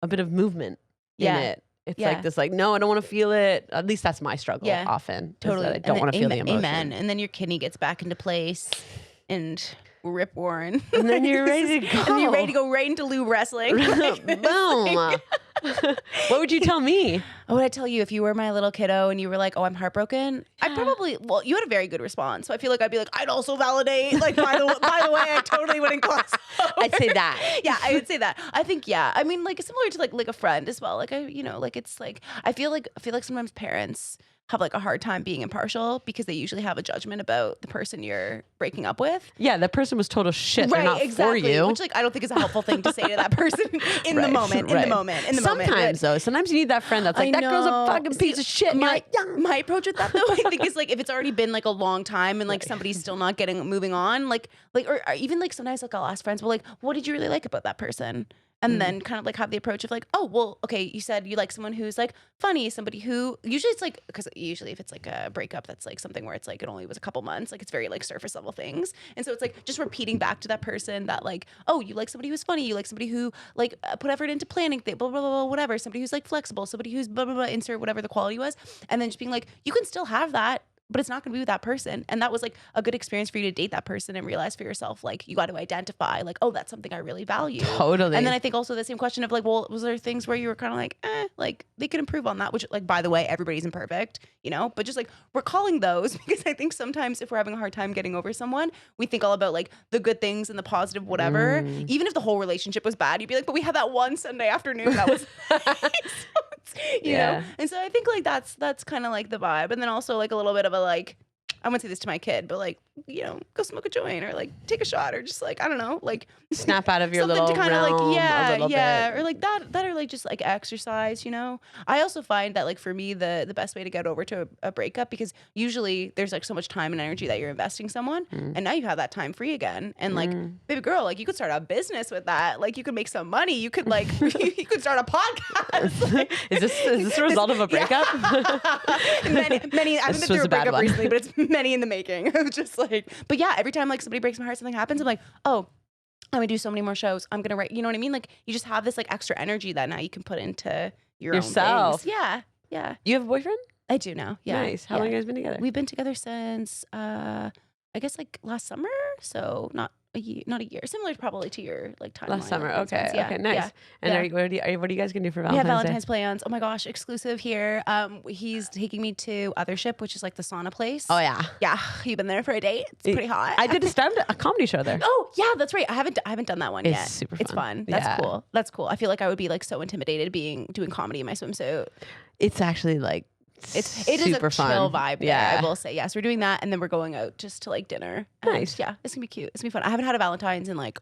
Speaker 2: a bit of movement in it. It's like this, like, no, I don't want to feel it. At least that's my struggle often.
Speaker 1: Totally.
Speaker 2: I don't want to feel the emotion.
Speaker 1: Amen. And then your kidney gets back into place and rip Warren.
Speaker 2: And then you're ready to go.
Speaker 1: And then you're ready to go right into Lube wrestling.
Speaker 2: Boom. What would you tell me?
Speaker 1: What would I tell you if you were my little kiddo and you were like, oh, I'm heartbroken? I probably, you had a very good response. So I feel like I'd be like, I'd also validate. Like, by the way, I totally wouldn't gloss over.
Speaker 2: I'd say that.
Speaker 1: Yeah, I would say that. I think, I mean, like, similar to like a friend as well. Like, like, it's like, I feel like sometimes parents have like a hard time being impartial because they usually have a judgment about the person you're breaking up with.
Speaker 2: Yeah, that person was total shit. They're not
Speaker 1: exactly.
Speaker 2: for you.
Speaker 1: Which like I don't think is a helpful thing to say to that person in the moment.
Speaker 2: Sometimes though, sometimes you need that friend that's like, that girl's a fucking piece of shit.
Speaker 1: My approach with that though, I think is like if it's already been like a long time and like somebody's still not moving on, like or even like sometimes like I'll ask friends, well, like, what did you really like about that person? And then kind of like have the approach of like, oh, well, okay, you said you like someone who's like funny, somebody who usually it's like, because usually if it's like a breakup, that's like something where it's like it only was a couple months, like it's very like surface level things. And so it's like just repeating back to that person that like, oh, you like somebody who's funny, you like somebody who like put effort into planning things, blah, blah, blah, blah, whatever, somebody who's like flexible, somebody who's blah, blah, blah, insert whatever the quality was. And then just being like, you can still have that, but it's not going to be with that person. And that was like a good experience for you to date that person and realize for yourself, like you got to identify like, oh, that's something I really value.
Speaker 2: Totally.
Speaker 1: And then I think also the same question of like, well, was there things where you were kind of like, like they could improve on that, which like, by the way, everybody's imperfect, but just like recalling those, because I think sometimes if we're having a hard time getting over someone, we think all about like the good things and the positive, whatever, even if the whole relationship was bad, you'd be like, but we had that one Sunday afternoon that was you know? And so I think like that's kind of like the vibe. And then also like a little bit of a like, I wouldn't say this to my kid, but like, go smoke a joint or like take a shot or just like, I don't know, like
Speaker 2: snap out of your little
Speaker 1: to kind of
Speaker 2: realm
Speaker 1: like,
Speaker 2: bit.
Speaker 1: or like that or like just like exercise, I also find that like for me, the best way to get over to a breakup, because usually there's like so much time and energy that you're investing someone and now you have that time free again. And like, baby girl, like you could start a business with that. Like you could make some money. You could like, you could start a podcast. Like,
Speaker 2: is this a result of a breakup?
Speaker 1: many, I haven't been through a breakup recently, but it's many in the making. Just like, but yeah, every time like somebody breaks my heart, something happens, I'm like, oh, I'm gonna do so many more shows. I'm gonna write, you know what I mean? Like you just have this like extra energy that now you can put into yourself. Own things. Yeah.
Speaker 2: You have a boyfriend?
Speaker 1: I do now. Yeah.
Speaker 2: Nice. How long have you guys been together?
Speaker 1: We've been together since I guess like last summer. So not a year. Similar probably to your like timeline.
Speaker 2: Last summer. Okay. Okay. Nice.
Speaker 1: Yeah.
Speaker 2: And what are you guys gonna do for Valentine's Day?
Speaker 1: We have Valentine's plans. Oh my gosh, exclusive here. He's taking me to Othership, which is like the sauna place.
Speaker 2: Oh yeah.
Speaker 1: Yeah. You've been there for a date. It's pretty hot.
Speaker 2: I did a comedy show there.
Speaker 1: Oh yeah, that's right. I haven't done that one yet.
Speaker 2: It's super fun.
Speaker 1: It's fun. That's cool. That's cool. I feel like I would be like so intimidated doing comedy in my swimsuit.
Speaker 2: It's actually like
Speaker 1: it is a chill vibe there, I will say. Yes, we're doing that, and then we're going out just to like dinner.
Speaker 2: Nice.
Speaker 1: Yeah, it's gonna be cute. It's gonna be fun. I haven't had a Valentine's in like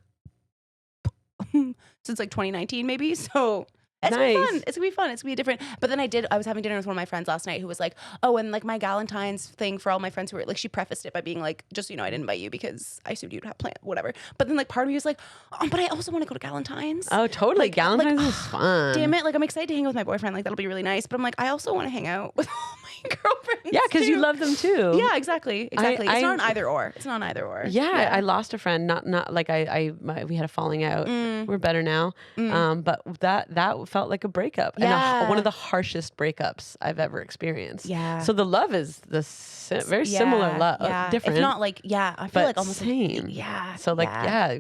Speaker 1: since like 2019 maybe. So it's gonna be fun. It's gonna be fun. It's gonna be different. But then I was having dinner with one of my friends last night who was like, oh, and like my Galentine's thing for all my friends who were like, she prefaced it by being like, just so you know, I didn't invite you because I assumed you'd have plans, whatever. But then like part of me was like, oh, but I also want to go to Galentine's.
Speaker 2: Oh, totally.
Speaker 1: Like,
Speaker 2: Galentine's is fun.
Speaker 1: Damn it. Like I'm excited to hang out with my boyfriend. Like that'll be really nice. But I'm like, I also want to hang out with all my girlfriends.
Speaker 2: Yeah, because you love them too.
Speaker 1: Yeah, exactly. It's not an either or. It's not an either or.
Speaker 2: Yeah, I lost a friend. Not like we had a falling out. We're better now. But that felt like a breakup.
Speaker 1: Yeah.
Speaker 2: And one of the harshest breakups I've ever experienced.
Speaker 1: Yeah.
Speaker 2: So the love is very similar love.
Speaker 1: Yeah.
Speaker 2: Different.
Speaker 1: If not like, I feel like almost
Speaker 2: same.
Speaker 1: Like, yeah.
Speaker 2: So like,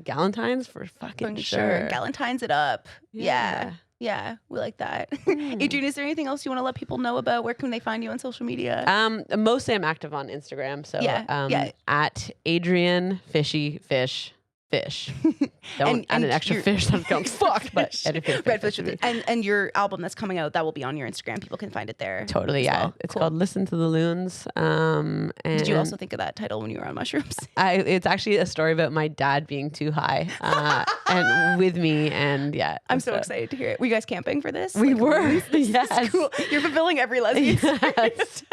Speaker 2: Galentine's for fucking sure.
Speaker 1: Galentine's it up. Yeah. Yeah, we like that. Adrienne, is there anything else you want to let people know about? Where can they find you on social media?
Speaker 2: Mostly I'm active on Instagram. So at Adrienne Fish. fish. Don't add an extra fish that sounds fucked, but
Speaker 1: red fish. And your album that's coming out, that will be on your Instagram. People can find it there.
Speaker 2: Totally, yeah.
Speaker 1: Well.
Speaker 2: It's called Listen to the Loons. And
Speaker 1: did you also think of that title when you were on mushrooms?
Speaker 2: It's actually a story about my dad being too high and with me, and yeah.
Speaker 1: I'm so excited to hear it. Were you guys camping for this?
Speaker 2: We were. Yes.
Speaker 1: Cool. You're fulfilling every lesbian
Speaker 2: yes.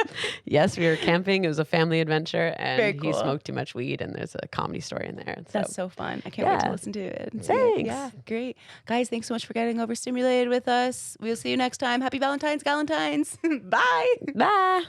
Speaker 2: Yes, we were camping. It was a family adventure, and
Speaker 1: cool.
Speaker 2: he smoked too much weed, and there's a comedy story in there.
Speaker 1: That's so fun. I can't wait to listen to it.
Speaker 2: Thanks.
Speaker 1: Yeah, great. Guys, thanks so much for getting overstimulated with us. We'll see you next time. Happy Valentine's, Galentines. Bye.
Speaker 2: Bye.